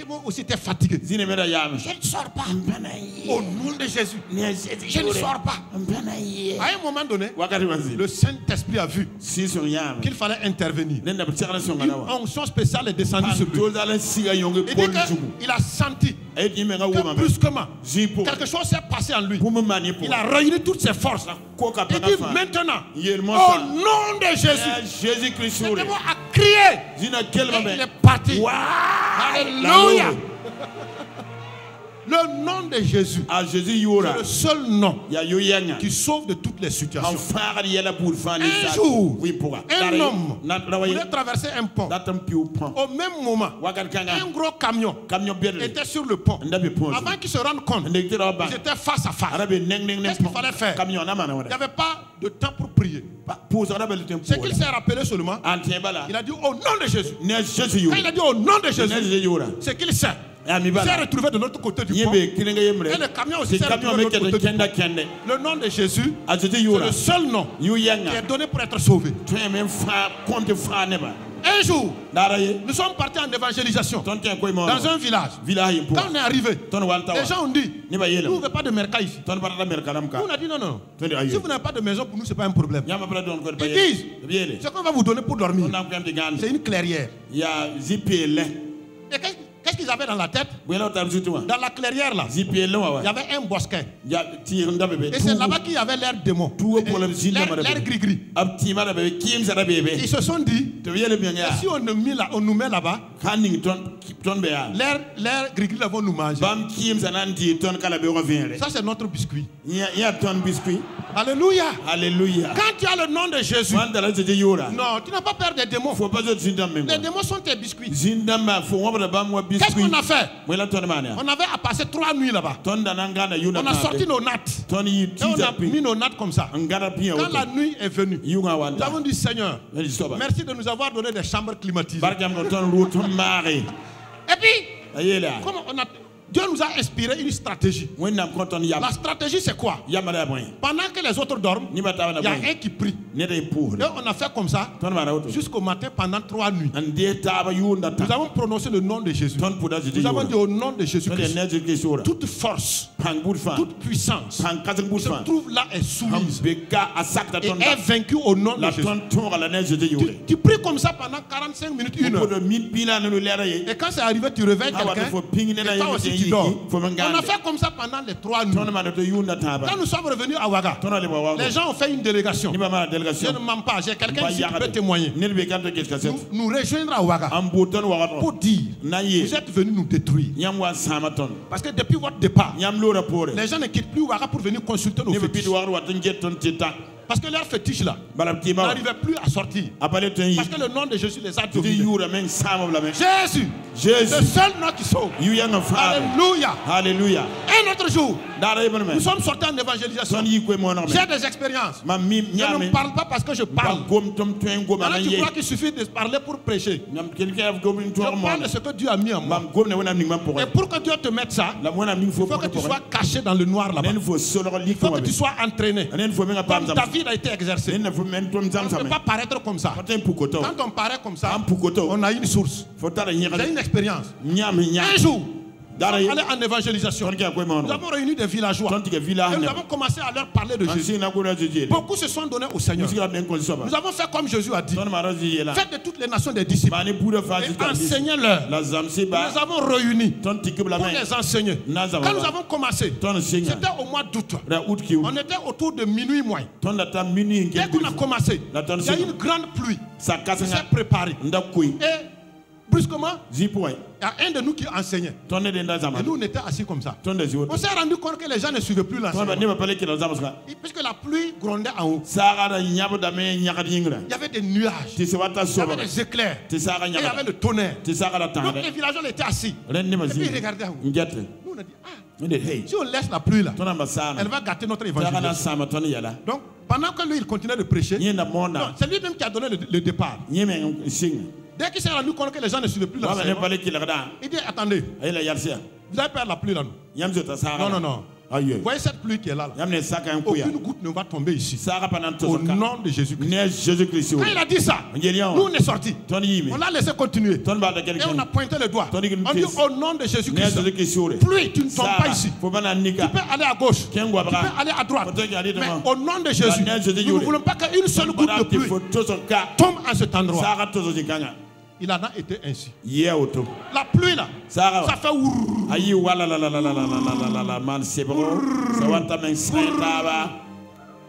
Moi aussi, tu es fatigué. Je ne sors pas. Au nom de Jésus. Je ne sors pas. À un moment donné, le Saint-Esprit a vu qu'il fallait intervenir. Une onction spéciale est descendue sur lui. Il dit qu'il a senti que brusquement, quelque chose s'est passé en lui. Il a réuni toutes ses forces. Il dit maintenant, au nom de Jésus, Jésus-Christ a crié. Et il est parti. Alléluia. Le nom de Jésus, c'est le seul nom qui sauve de toutes les situations. Un jour, un homme voulait traverser un pont. Au même moment, un gros camion était sur le pont. Avant qu'il se rende compte, ils étaient face à face. Qu'est-ce qu'il fallait faire? Il n'y avait pas de temps pour prier. Ce qu'il s'est rappelé seulement, il a dit au nom de Jésus. Quand il a dit au nom de Jésus, c'est qu'il sait. Il s'est retrouvé de l'autre côté du pont. Et le camion aussi s'est retrouvé de l'autre côté du pont. Le nom de Jésus, c'est le seul nom qui est donné pour être sauvé. Un jour, nous sommes partis en évangélisation dans un village. Quand on est arrivé, les gens ont dit, nous n'avons pas de merca ici. Nous on a dit non. Si vous n'avez pas de maison, pour nous, ce n'est pas un problème. Ils disent, ce qu'on va vous donner pour dormir, c'est une clairière. Et qu'est-ce qu'ils avaient dans la tête? Dans la clairière là, il y avait un bosquet. Et c'est là-bas qu'il y avait l'air démon, l'air gris-gris. Ils se sont dit, si on nous met là-bas, l'air gris-gris là vont nous manger. Ça c'est notre biscuit. Alléluia. Quand tu as le nom de Jésus, non, tu n'as pas peur des démons. Les démons sont tes biscuits. Qu'est-ce qu'on a fait? On avait à passer 3 nuits là-bas. On a sorti nos nattes. Et on a mis nos nattes comme ça. Quand la nuit est venue, nous avons dit Seigneur, merci de nous avoir donné des chambres climatisées. Et puis, comment on a... Dieu nous a inspiré une stratégie. La stratégie c'est quoi? Pendant que les autres dorment, il y a un qui prie. Et on a fait comme ça jusqu'au matin pendant 3 nuits. Nous avons prononcé le nom de Jésus. Nous avons dit au nom de Jésus-Christ, toute force, toute puissance se trouve là et soumise et est vaincue au nom de Jésus. Tu pries comme ça pendant 45 minutes, 1 heure. Et quand c'est arrivé, tu réveilles quelqu'un et toi aussi tu dors. On a fait comme ça pendant les 3 nuits. Quand nous sommes revenus à Ouaga, les gens ont fait une délégation. Je ne mens pas, j'ai quelqu'un ici qui peut témoigner. Nous rejoindre à Ouaga pour dire, vous êtes venus nous détruire. Parce que depuis votre départ, les gens ne quittent plus Ouaga pour venir consulter nos fétiches. Parce que leur fétiche là n'arrivait plus à sortir. Parce que le nom de Jésus les a dominés. Jésus, le seul nom qui sauve. Alléluia. Un autre jour, nous sommes sortis en évangélisation. J'ai des expériences. Je ne parle pas parce que je parle. Alors tu crois qu'il suffit de parler pour prêcher. Je parle de ce que Dieu a mis en moi. Et pour que Dieu te mette ça, il faut que tu sois caché dans le noir là-bas. Il faut que tu sois entraîné. Comme David a été exercé. On ne peut pas paraître comme ça. Quand on paraît comme ça, on a une source. J'ai une expérience. Un jour, nous sommes allés en évangélisation. Nous avons réuni des villageois. Et nous avons commencé à leur parler de Jésus. Beaucoup se sont donnés au Seigneur. Nous avons fait comme Jésus a dit. Faites de toutes les nations des disciples. Et enseignez-leur. Nous les avons réunis pour les enseigner. Quand nous avons commencé, c'était au mois d'août. On était autour de minuit moins. Dès qu'on a commencé, il y a eu une grande pluie. Ça s'est préparé. Et brusquement, il y a un de nous qui enseignait. Et nous, on était assis comme ça. On s'est rendu compte que les gens ne suivaient plus l'enseignement. Puisque la pluie grondait en haut. Il y avait des nuages. Il y avait des éclairs. Et il y avait le tonnerre. Donc les villageois étaient assis. Et puis ils regardaient en haut. Nous, on a dit, si on laisse la pluie là, elle va gâter notre évangélisation. Donc, pendant que lui, il continuait de prêcher, c'est lui-même qui a donné le départ. Dès qu'il s'est rendu compte que les gens ne suivaient plus l'enseignement, il dit, attendez, vous avez peur de la pluie là, non? Non. Vous voyez cette pluie qui est là, aucune goutte ne va tomber ici. Au nom de Jésus-Christ. Quand il a dit ça, nous on est sortis. On l'a laissé continuer. Et on a pointé le doigt. On dit au nom de Jésus-Christ, pluie, tu ne tombes pas ici. Tu peux aller à gauche, tu peux aller à droite. Mais au nom de Jésus, nous ne voulons pas qu'une seule goutte de pluie tombe à cet endroit. Il en a été ainsi. La pluie là, ça fait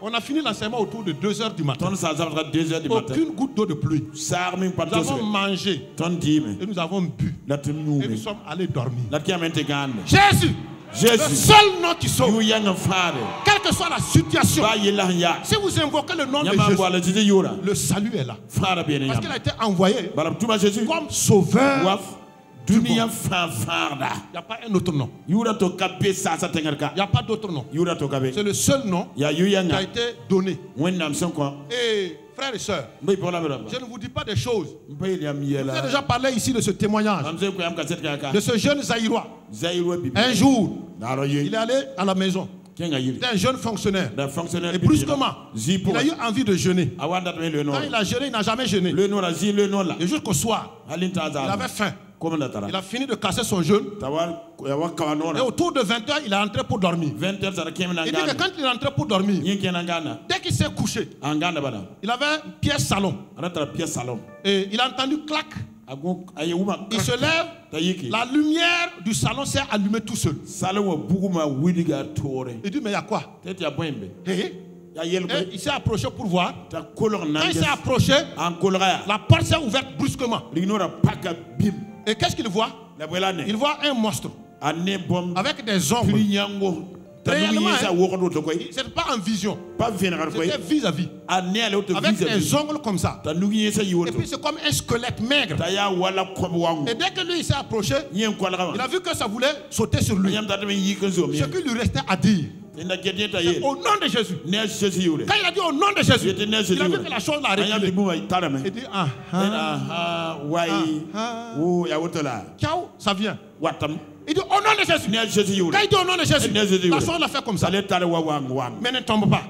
on a fini l'enseignement autour de 2h du matin. Aucune goutte d'eau de pluie. Nous avons mangé et nous avons bu. Et nous sommes allés dormir. Jésus, le seul nom qui sauve. Quelle que soit la situation, si vous invoquez le nom de Jésus, le salut est là. Parce qu'il a été envoyé comme sauveur. Il n'y a pas un autre nom. Il n'y a pas d'autre nom. C'est le seul nom qui a été donné. Et frères et sœurs, je ne vous dis pas des choses. Je vous ai déjà parlé ici de ce témoignage, de ce jeune Zaïrois. Un jour, il est allé à la maison. C'était un jeune fonctionnaire. Et brusquement, il a eu envie de jeûner. Quand il a jeûné, il n'a jamais jeûné. Et jusqu'au soir, il avait faim. Il a fini de casser son jeûne. Et autour de 20h, il est rentré pour dormir. Il dit que quand il est rentré pour dormir, dès qu'il s'est couché, il avait une pièce salon. Et il a entendu clac. Il se lève, la lumière du salon s'est allumée tout seul. Il dit mais il y a quoi? Et il s'est approché pour voir. Quand il s'est approché, la porte s'est ouverte brusquement. Et qu'est-ce qu'il voit? Il voit un monstre avec des ongles. Réellement, ce n'est pas en vision. C'était vis-à-vis. Avec des ongles comme ça. Et puis c'est comme un squelette maigre. Et dès que lui il s'est approché, il a vu que ça voulait sauter sur lui. Ce qu'il lui restait à dire, au nom de Jésus. Quand il a dit au nom de Jésus, il a vu que la chose l'a reculé. Il dit ciao, ça vient. Il dit au nom de Jésus. Quand il dit au nom de Jésus, la chose l'a fait comme ça. Mais ne tombe pas.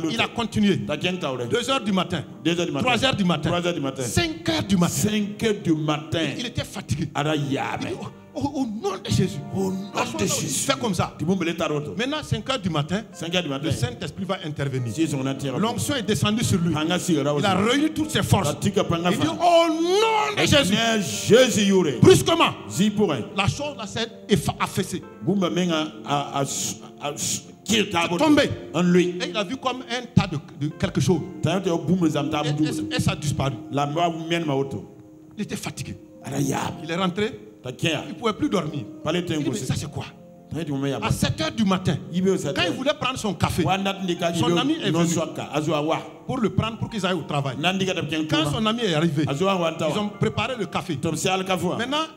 Il a continué. 2h du matin, 3h du matin, 5h du matin. Il était fatigué. Il dit, au nom de Jésus. Fais comme ça. Maintenant, 5h du matin, le Saint-Esprit va intervenir. L'onction est descendue sur lui. Il a réuni toutes ses forces. Il dit au nom de Jésus. Brusquement, la chose s'est affaissée. Tombé. Et il a vu comme un tas de quelque chose. Et ça a disparu. Il était fatigué. Il est rentré. Il ne pouvait plus dormir. Il dit, mais ça c'est quoi? À 7h du matin, quand il voulait prendre son café, son ami est venu pour le prendre pour qu'ils aillent au travail. Quand son ami est arrivé, ils ont préparé le café. Maintenant,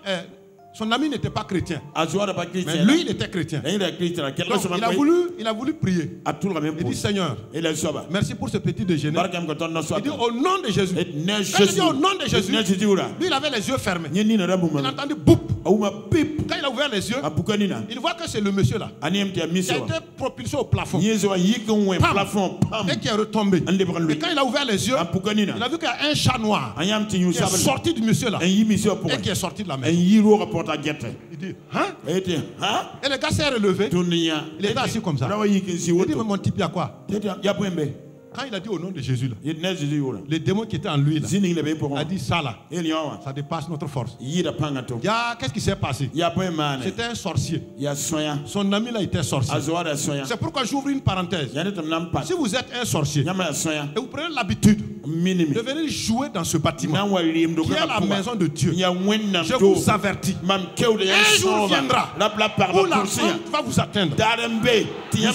son ami n'était pas chrétien. Mais lui, il était chrétien. Donc, il a voulu prier. Il dit, Seigneur, merci pour ce petit déjeuner. Il dit, au nom de Jésus. Quand il dit au nom de Jésus, lui, il avait les yeux fermés. Il a entendu boum. Quand il a ouvert les yeux, il voit que c'est le monsieur là. Il a été propulsé au plafond. Et qui est retombé. Et quand il a ouvert les yeux, il a vu qu'il y a un chat noir qui est sorti du monsieur là. Et qui est sorti de la maison. Il dit, hein? Et le gars s'est relevé. Il était assis comme ça. Il dit, mais mon type, il y a quoi? Quand il a dit au nom de Jésus, là, les démons qui étaient en lui, là, a dit ça là, ça dépasse notre force. Qu'est-ce qui s'est passé? C'était un sorcier. Son ami là était sorcier. C'est pourquoi j'ouvre une parenthèse. Si vous êtes un sorcier et vous prenez l'habitude de venir jouer dans ce bâtiment qui est la maison de Dieu, je vous avertis, un jour viendra où la honte va vous atteindre. Vous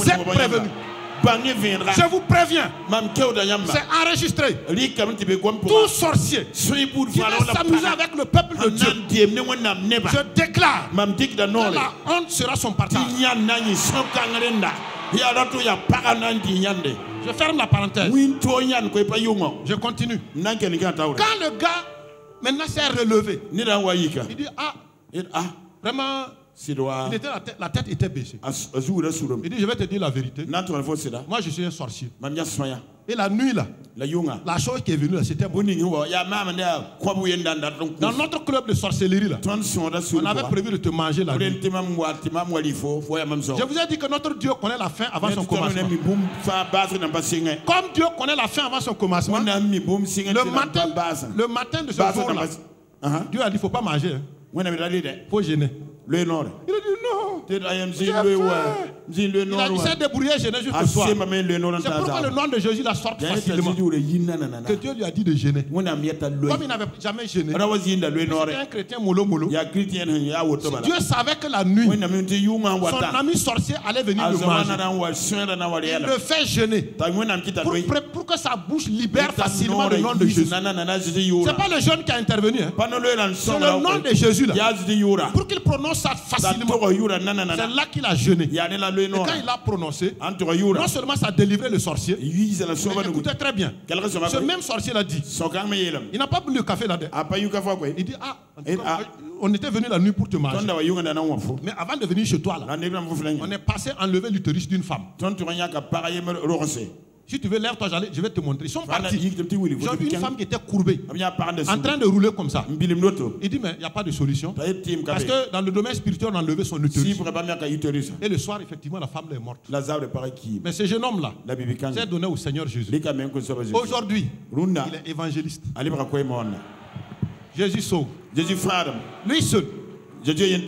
êtes prévenus. Je vous préviens, c'est enregistré. Tout sorcier qui va s'amuser avec le peuple de Dieu, je déclare que la honte sera son partage. Je ferme la parenthèse. Je continue. Quand le gars maintenant s'est relevé, il dit, vraiment, la tête était baissée. Il dit, je vais te dire la vérité. Moi, je suis un sorcier. Et la nuit, là, la chose qui est venue, là, c'était moi. Dans notre club de sorcellerie, là, on avait prévu de te manger la nuit. Je vous ai dit que notre Dieu connaît la fin avant son commencement. Comme Dieu connaît la fin avant son commencement, le matin de ce jour-là, Dieu a dit, il ne faut pas manger. Il faut gêner. Il a dit non. Il a dit c'est débrouillé gêner jusqu'au soir. C'est pourquoi le nom de Jésus la sort facilement. Que Dieu lui a dit de gêner. Comme il n'avait jamais gêné. C'était un chrétien mollo. Dieu savait que la nuit, son ami sorcier allait venir le manger. Il le fait gêner pour que sa bouche libère facilement le nom de Jésus. Ce n'est pas le jeune qui a intervenu. C'est le nom de Jésus là. Pour qu'il prononce ça facilement. C'est là qu'il a jeûné. Et quand il a prononcé, non seulement ça a délivré le sorcier, mais écoutez très bien. Ce même sorcier l'a dit. Il n'a pas bu le café là-dedans. Il dit, on était venu la nuit pour te manger. Mais avant de venir chez toi, là, on est passé enlever l'utérus d'une femme. Si tu veux, lève-toi, je vais te montrer. Ils sont partis. J'ai vu une femme qui était courbée, en train de rouler comme ça. Il dit, mais il n'y a pas de solution. Parce que dans le domaine spirituel, on a enlevé son utérus. Et le soir, effectivement, la femme est morte. Mais ce jeune homme-là s'est donné au Seigneur Jésus. Aujourd'hui, il est évangéliste. Jésus sauve. Lui seul.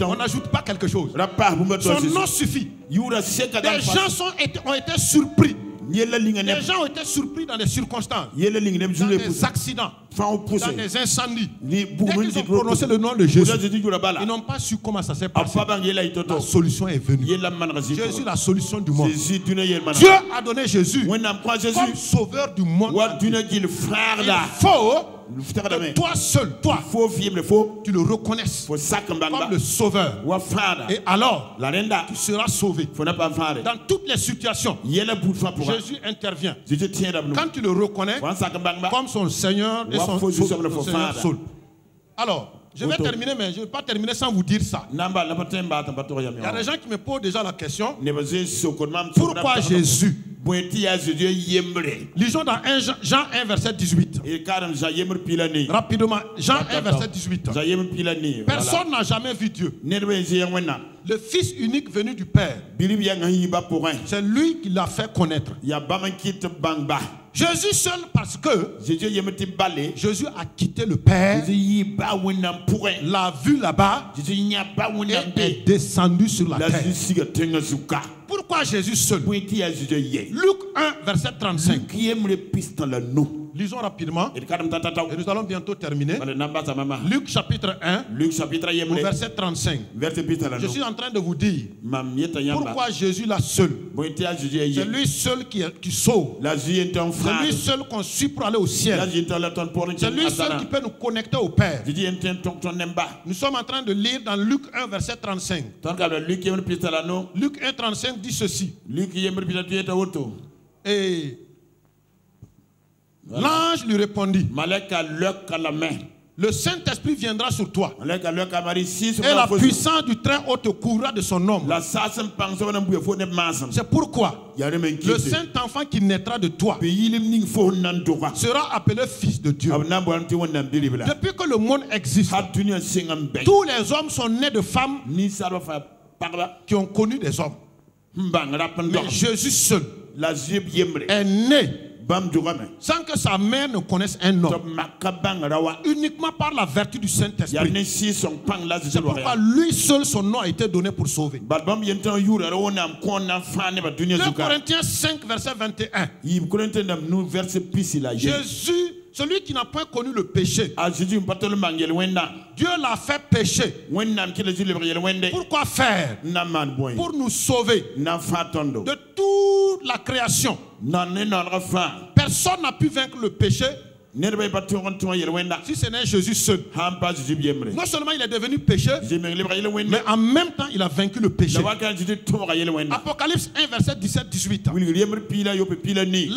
On n'ajoute pas quelque chose. Son nom suffit. Des gens ont été surpris. Les gens ont été surpris dans des circonstances, dans des accidents, dans des incendies. Dès qu'ils ont prononcé le nom de Jésus, ils n'ont pas su comment ça s'est passé. La solution est venue. Jésus, la solution du monde. Dieu a donné Jésus comme sauveur du monde. Il faut que toi seul, tu le reconnaisses comme le sauveur. Et alors, tu seras sauvé. Dans toutes les situations, Jésus intervient. Quand tu le reconnais comme son Seigneur et son Seigneur seul. Alors, je vais terminer, mais je ne vais pas terminer sans vous dire ça. Il y a des gens qui me posent déjà la question. Pourquoi Jésus? Lisons dans Jean 1, verset 18. Rapidement, Jean 1, verset 18. Personne n'a jamais vu Dieu. Le Fils unique venu du Père. C'est lui qui l'a fait connaître. Jésus seul, parce que Jésus a quitté le Père, l'a vu là-bas et est descendu sur la terre. Pourquoi Jésus seul? Luc 1, verset 35. Lisons rapidement et nous allons bientôt terminer. Luc chapitre 1, au verset 35. Je suis en train de vous dire pourquoi Jésus là seul. C'est lui seul qui sauve. C'est lui seul qu'on suit pour aller au ciel. C'est lui seul qui peut nous connecter au Père. Nous sommes en train de lire dans Luc 1, verset 35. Luc 1, 35 dit ceci. Et l'ange lui répondit, le Saint-Esprit viendra sur toi et la puissance du Très-Haut te couvrira de son ombre. C'est pourquoi le Saint-Enfant qui naîtra de toi sera appelé Fils de Dieu. Depuis que le monde existe, tous les hommes sont nés de femmes qui ont connu des hommes. Mais Jésus seul est né sans que sa mère ne connaisse un homme, uniquement par la vertu du Saint-Esprit. C'est pourquoi lui seul son nom a été donné pour sauver. 2 Corinthiens 5, verset 21. Jésus, celui qui n'a point connu le péché, Dieu l'a fait pécher. Pourquoi faire? Pour nous sauver de toute la création. Personne n'a pu vaincre le péché Si ce n'est Jésus seul. Non seulement il est devenu pécheur, mais en même temps il a vaincu le péché. Apocalypse 1 verset 17-18.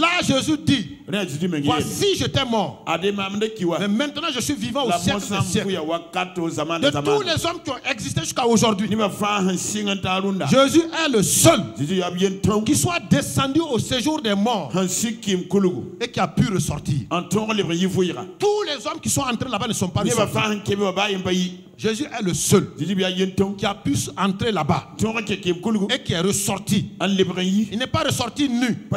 Là Jésus dit, voici j'étais mort, mais maintenant je suis vivant au siècle des siècles. De tous les hommes qui ont existé jusqu'à aujourd'hui, Jésus est le seul qui soit descendu au séjour des morts et qui a pu ressortir. Tous les hommes qui sont entrés là-bas ne sont pas ressortis. Jésus est le seul qui a pu entrer là-bas et qui est ressorti. Il n'est pas ressorti nu.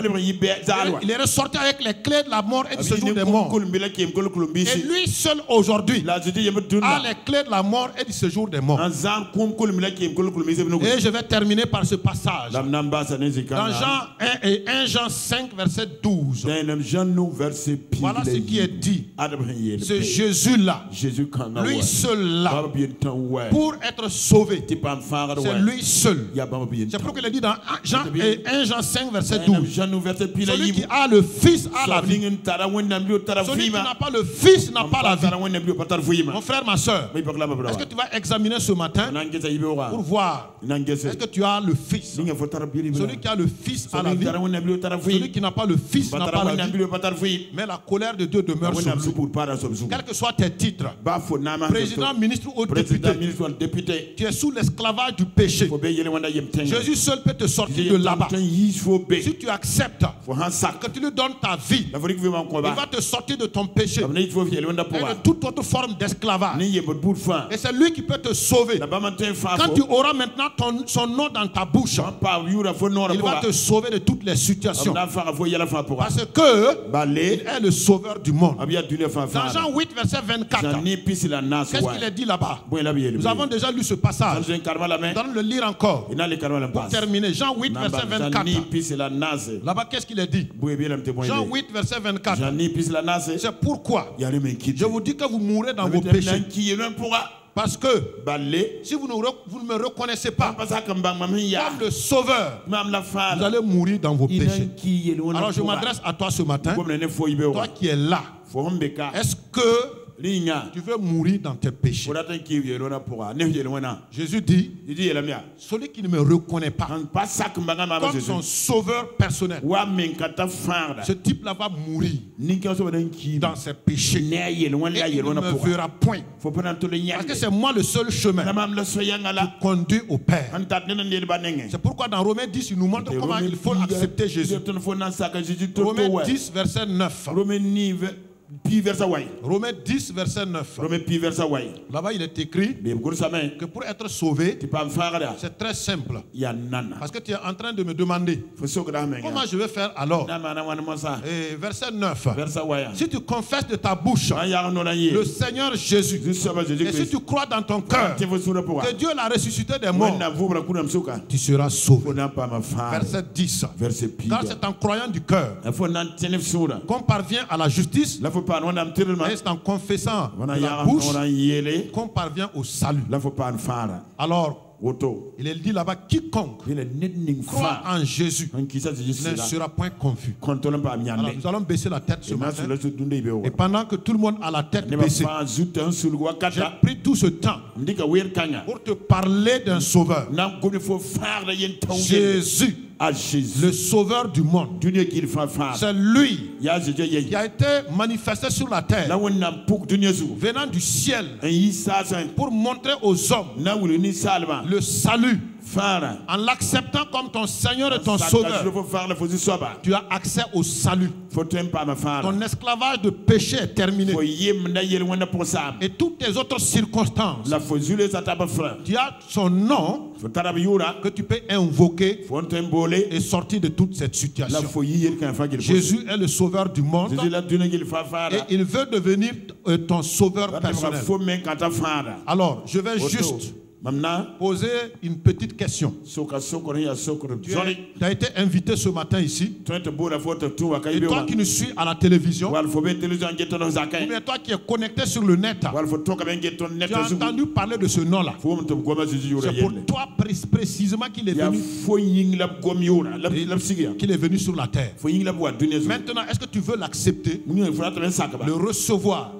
Il est ressorti avec les clés de la mort et du séjour des morts. Et lui seul aujourd'hui a les clés de la mort et du séjour des morts. Et je vais terminer par ce passage. Dans Jean 1 et 1 Jean 5 verset 12. Voilà ce qui est dit. C'est Jésus-là, lui seul-là, pour être sauvé. C'est lui seul. C'est pourquoi il est dit dans 1 Jean 5 verset 12. Celui qui a le Fils a la vie. Celui qui n'a pas le Fils n'a pas la vie. Mon frère, ma soeur, est-ce que tu vas examiner ce matin pour voir est-ce que tu as le Fils? Celui qui a le Fils a la vie. Celui qui n'a pas le Fils n'a pas la vie. Mais la colère de Dieu demeure sur lui. Quels que soient tes titres, président, ministre ou député, tu es sous l'esclavage du péché. Jésus seul peut te sortir de là-bas. Si tu acceptes que tu lui donnes ta vie, il va te sortir de ton péché et de toute autre forme d'esclavage. Et c'est lui qui peut te sauver. Quand tu auras maintenant son nom dans ta bouche, il va te sauver de toutes les situations. Parce que il est le sauveur du monde. Dans Jean 8 verset 24, qu'est-ce qu'il a dit là-bas? Nous avons déjà lu ce passage. Nous allons le lire encore. Pour terminer, Jean 8 verset 24. Là-bas, qu'est-ce qu'il a dit? Jean 8 verset 24. C'est pourquoi je vous dis que vous mourrez dans vos péchés. Parce que si vous ne me reconnaissez pas comme le sauveur, vous allez mourir dans vos péchés. Alors je m'adresse à toi ce matin, toi qui es là. Est-ce que tu veux mourir dans tes péchés? Jésus dit, celui qui ne me reconnaît pas comme son sauveur personnel, ce type-là va mourir dans ses péchés et il ne me verra point. Parce que c'est moi le seul chemin qui conduit au Père. C'est pourquoi dans Romains 10, il nous montre comment il faut accepter Jésus. Romains 10 verset 9. Romains 10 verset 9. Là-bas il est écrit que pour être sauvé, c'est très simple. Parce que tu es en train de me demander comment je vais faire alors. Et verset 9. Si tu confesses de ta bouche le Seigneur Jésus, et si tu crois dans ton cœur que Dieu l'a ressuscité des morts, tu seras sauvé. Verset 10. Car c'est en croyant du cœur qu'on parvient à la justice, et c'est en confessant de la bouche qu'on parvient au salut. Alors, il est dit là-bas, quiconque croit en Jésus ne sera point confus. Alors, nous allons baisser la tête ce matin. Et pendant que tout le monde a la tête baissée, j'ai pris tout ce temps pour te parler d'un sauveur. Jésus, le sauveur du monde. C'est lui qui a été manifesté sur la terre, venant du ciel, pour montrer aux hommes le salut. En l'acceptant comme ton Seigneur et ton Sauveur, tu as accès au salut. Ton esclavage de péché est terminé. Et toutes tes autres circonstances, tu as son nom que tu peux invoquer et sortir de toute cette situation. Jésus est le sauveur du monde et il veut devenir ton sauveur personnel. Alors, je vais juste poser une petite question. Tu as été invité ce matin ici. Et toi qui nous suis à la télévision, ou bien toi qui es connecté sur le net, tu as entendu parler de ce nom-là. C'est pour toi précisément qu'il est venu sur la terre. Maintenant, est-ce que tu veux l'accepter, le recevoir,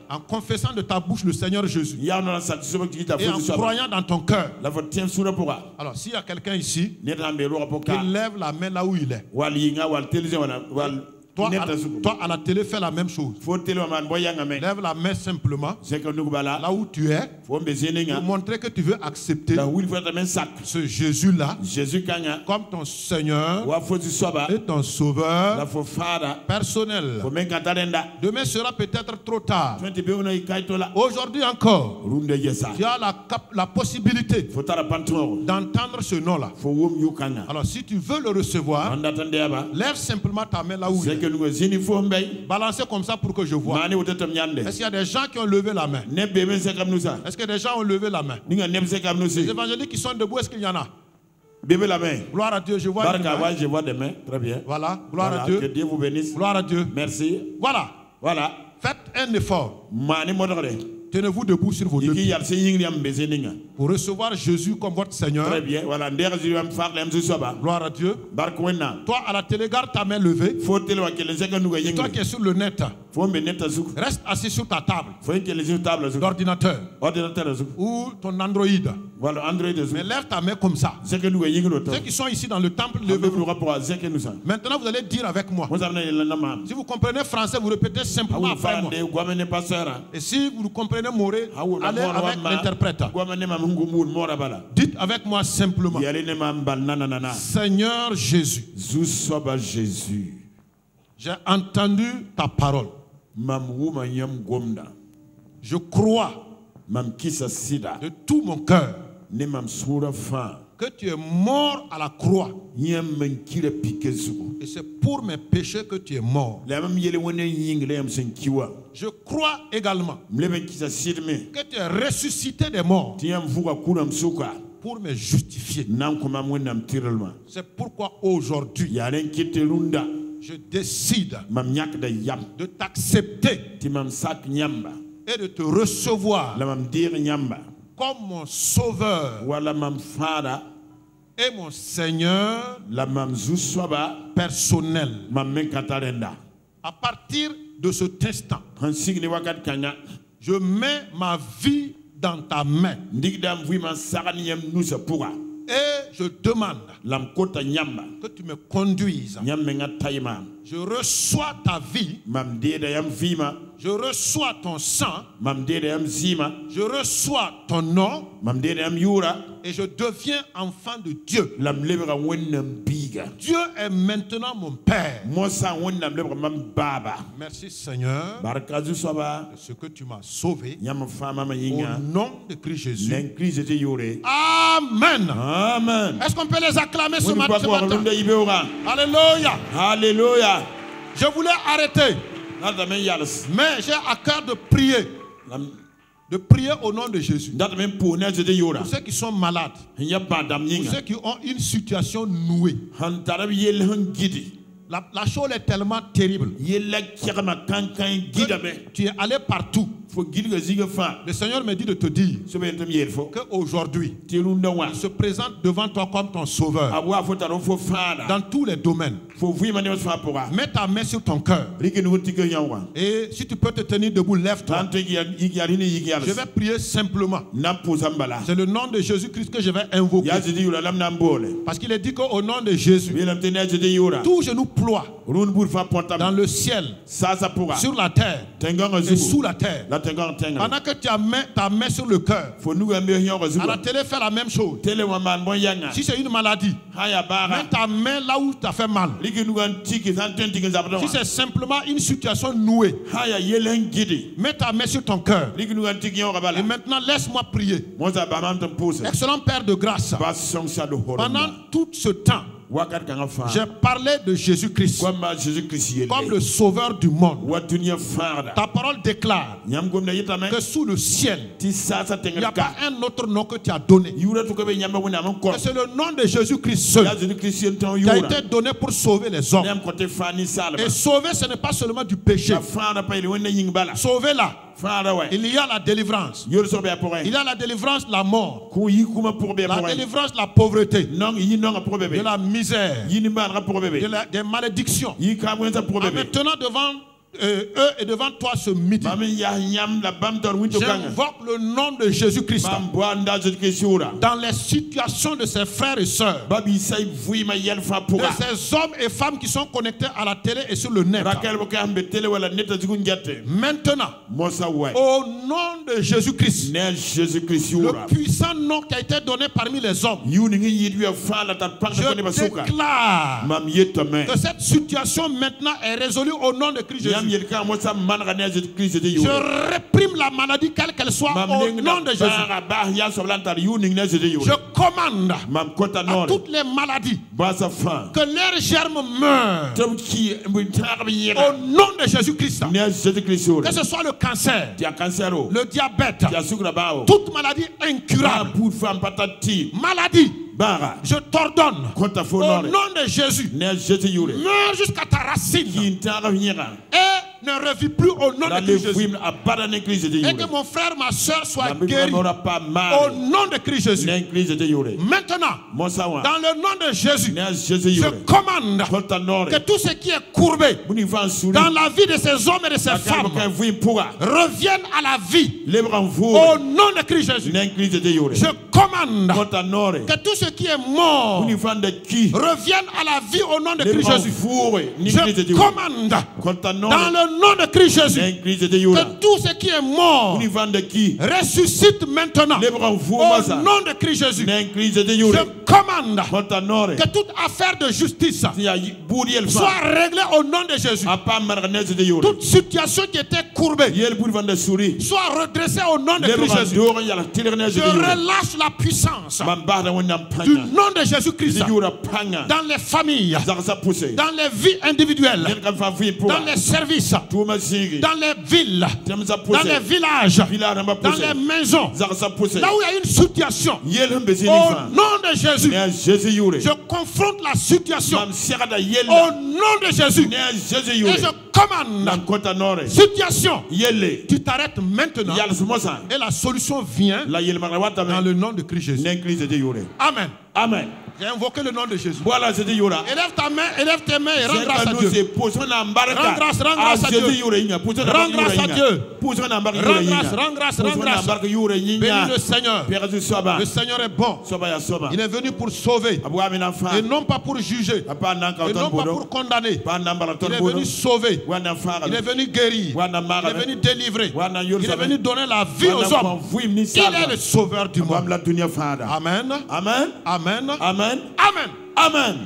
en confessant de ta bouche le Seigneur Jésus et en croyant dans ton cœur? Alors, s'il y a quelqu'un ici qui lève la main là où il est, toi à la télé, fais la même chose. Lève la main simplement là où tu es pour montrer que tu veux accepter ce Jésus-là comme ton Seigneur et ton Sauveur personnel. Demain sera peut-être trop tard. Aujourd'hui encore, tu as la possibilité d'entendre ce nom-là. Alors si tu veux le recevoir, lève simplement ta main là où il est. Balancez comme ça pour que je vois. Est-ce qu'il y a des gens qui ont levé la main? Est-ce que des gens ont levé la main? Les évangéliques qui sont debout, est-ce qu'il y en a? Gloire à Dieu, je vois des mains. Très bien. Voilà, gloire à Dieu. Que Dieu vous bénisse. Gloire à Dieu. Merci. Voilà. Faites un effort. Tenez-vous debout sur vos deux pieds pour recevoir Jésus comme votre Seigneur. Très bien. Voilà. Gloire à Dieu. Toi à la télé, garde ta main levée. Et toi qui es sur le net, reste assis sur ta table d'ordinateur ou ton Android. Mais lève ta main comme ça. Ceux qui sont ici dans le temple, levez-vous. Maintenant vous allez dire avec moi. Si vous comprenez français, vous répétez simplement après moi. Et si vous comprenez moré, allez avec l'interprète. Dites avec moi simplement: Seigneur Jésus, j'ai entendu ta parole. Je crois de tout mon cœur que tu es mort à la croix. Et c'est pour mes péchés que tu es mort. Je crois également que tu es ressuscité des morts pour me justifier. C'est pourquoi aujourd'hui, je décide de t'accepter et de te recevoir comme mon sauveur et mon Seigneur personnel. À partir de cet instant, je mets ma vie dans ta main et je demande que tu me conduises. Je reçois ta vie. Je reçois ton sang. Je reçois ton nom. Et je deviens enfant de Dieu. Dieu est maintenant mon Père. Merci Seigneur de ce que tu m'as sauvé. Au nom de Christ Jésus. Amen. Amen. Est-ce qu'on peut les acclamer ce matin? Alléluia. Alléluia. Je voulais arrêter, mais j'ai à cœur de prier. De prier au nom de Jésus. Pour ceux qui sont malades, pour ceux qui ont une situation nouée. La chose est tellement terrible. Tu es allé partout. Le Seigneur me dit de te dire qu'aujourd'hui, il se présente devant toi comme ton sauveur dans tous les domaines. Mets ta main sur ton cœur. Et si tu peux te tenir debout, lève-toi. Je vais prier simplement. C'est le nom de Jésus-Christ que je vais invoquer. Parce qu'il est dit qu'au nom de Jésus, tout genou ploie dans le ciel, sur la terre et sous la terre. Pendant que tu as ta main sur le cœur, à la télé, fais la même chose. Si c'est une maladie, mets ta main là où tu as fait mal. Si c'est simplement une situation nouée, mets ta main sur ton cœur. Et maintenant, laisse-moi prier. Excellent Père de grâce, pendant tout ce temps, J'ai parlé de Jésus-Christ comme le sauveur du monde. Ta parole déclare que sous le ciel, il n'y a pas un autre nom que tu as donné. Que c'est le nom de Jésus-Christ seul qui a été donné pour sauver les hommes. Et sauver, ce n'est pas seulement du péché. Sauver là, il y a la délivrance. Il y a la délivrance de la mort. La délivrance de la pauvreté. De la misère. Des malédictions. Maintenant devant eux et devant toi ce midi, j'invoque le nom de Jésus-Christ dans les situations de ses frères et sœurs, de ces hommes et femmes qui sont connectés à la télé et sur le net. Maintenant, au nom de Jésus-Christ, le puissant nom qui a été donné parmi les hommes, je déclare que cette situation maintenant est résolue au nom de Christ Jésus. Je réprime la maladie quelle qu'elle soit au nom de Jésus. Je commande à toutes les maladies que leurs germes meurent au nom de Jésus-Christ. Que ce soit le cancer, le diabète, toute maladie incurable, maladie, je t'ordonne au nom de Jésus, meurs jusqu'à ta racine et ne revis plus au nom de Christ Jésus. Et que mon frère, ma soeur soient guéris au nom de Christ Jésus. Maintenant, dans le nom de Jésus, je commande que tout ce qui est courbé dans la vie de ces hommes et de ces femmes revienne à la vie au nom de Christ Jésus. Je commande que tout ce qui est mort revienne à la vie au nom de Christ Jésus. Je commande dans le nom de Christ Jésus que tout ce qui est mort ressuscite maintenant au nom de Christ Jésus. Je commande que toute affaire de justice soit réglée au nom de Jésus. Toute situation qui était courbée soit redressée au nom de Christ Jésus. Je relâche la puissance du nom de Jésus-Christ dans les familles, dans les vies individuelles, dans les services, dans les villes, dans les villages, dans les maisons, là où il y a une situation, au nom de Jésus, je confronte la situation au nom de Jésus et je commande, situation, tu t'arrêtes maintenant et la solution vient dans le nom de Christ Jésus. Amen. Amen. J'ai invoqué le nom de Jésus. Voilà, c'est Dieu. Élève ta main, élève tes mains et rends grâce à Dieu. Rends grâce à Dieu. Rends grâce à Dieu. Rends grâce. Bénis le Seigneur. Le Seigneur est bon. Il est venu pour sauver et non pas pour juger et non pas pour condamner. Il est venu sauver. Il est venu guérir. Il est venu délivrer. Il est venu donner la vie aux hommes. Il est le sauveur du monde. Amen. Amen. Amen. Amen. Amen. Amen.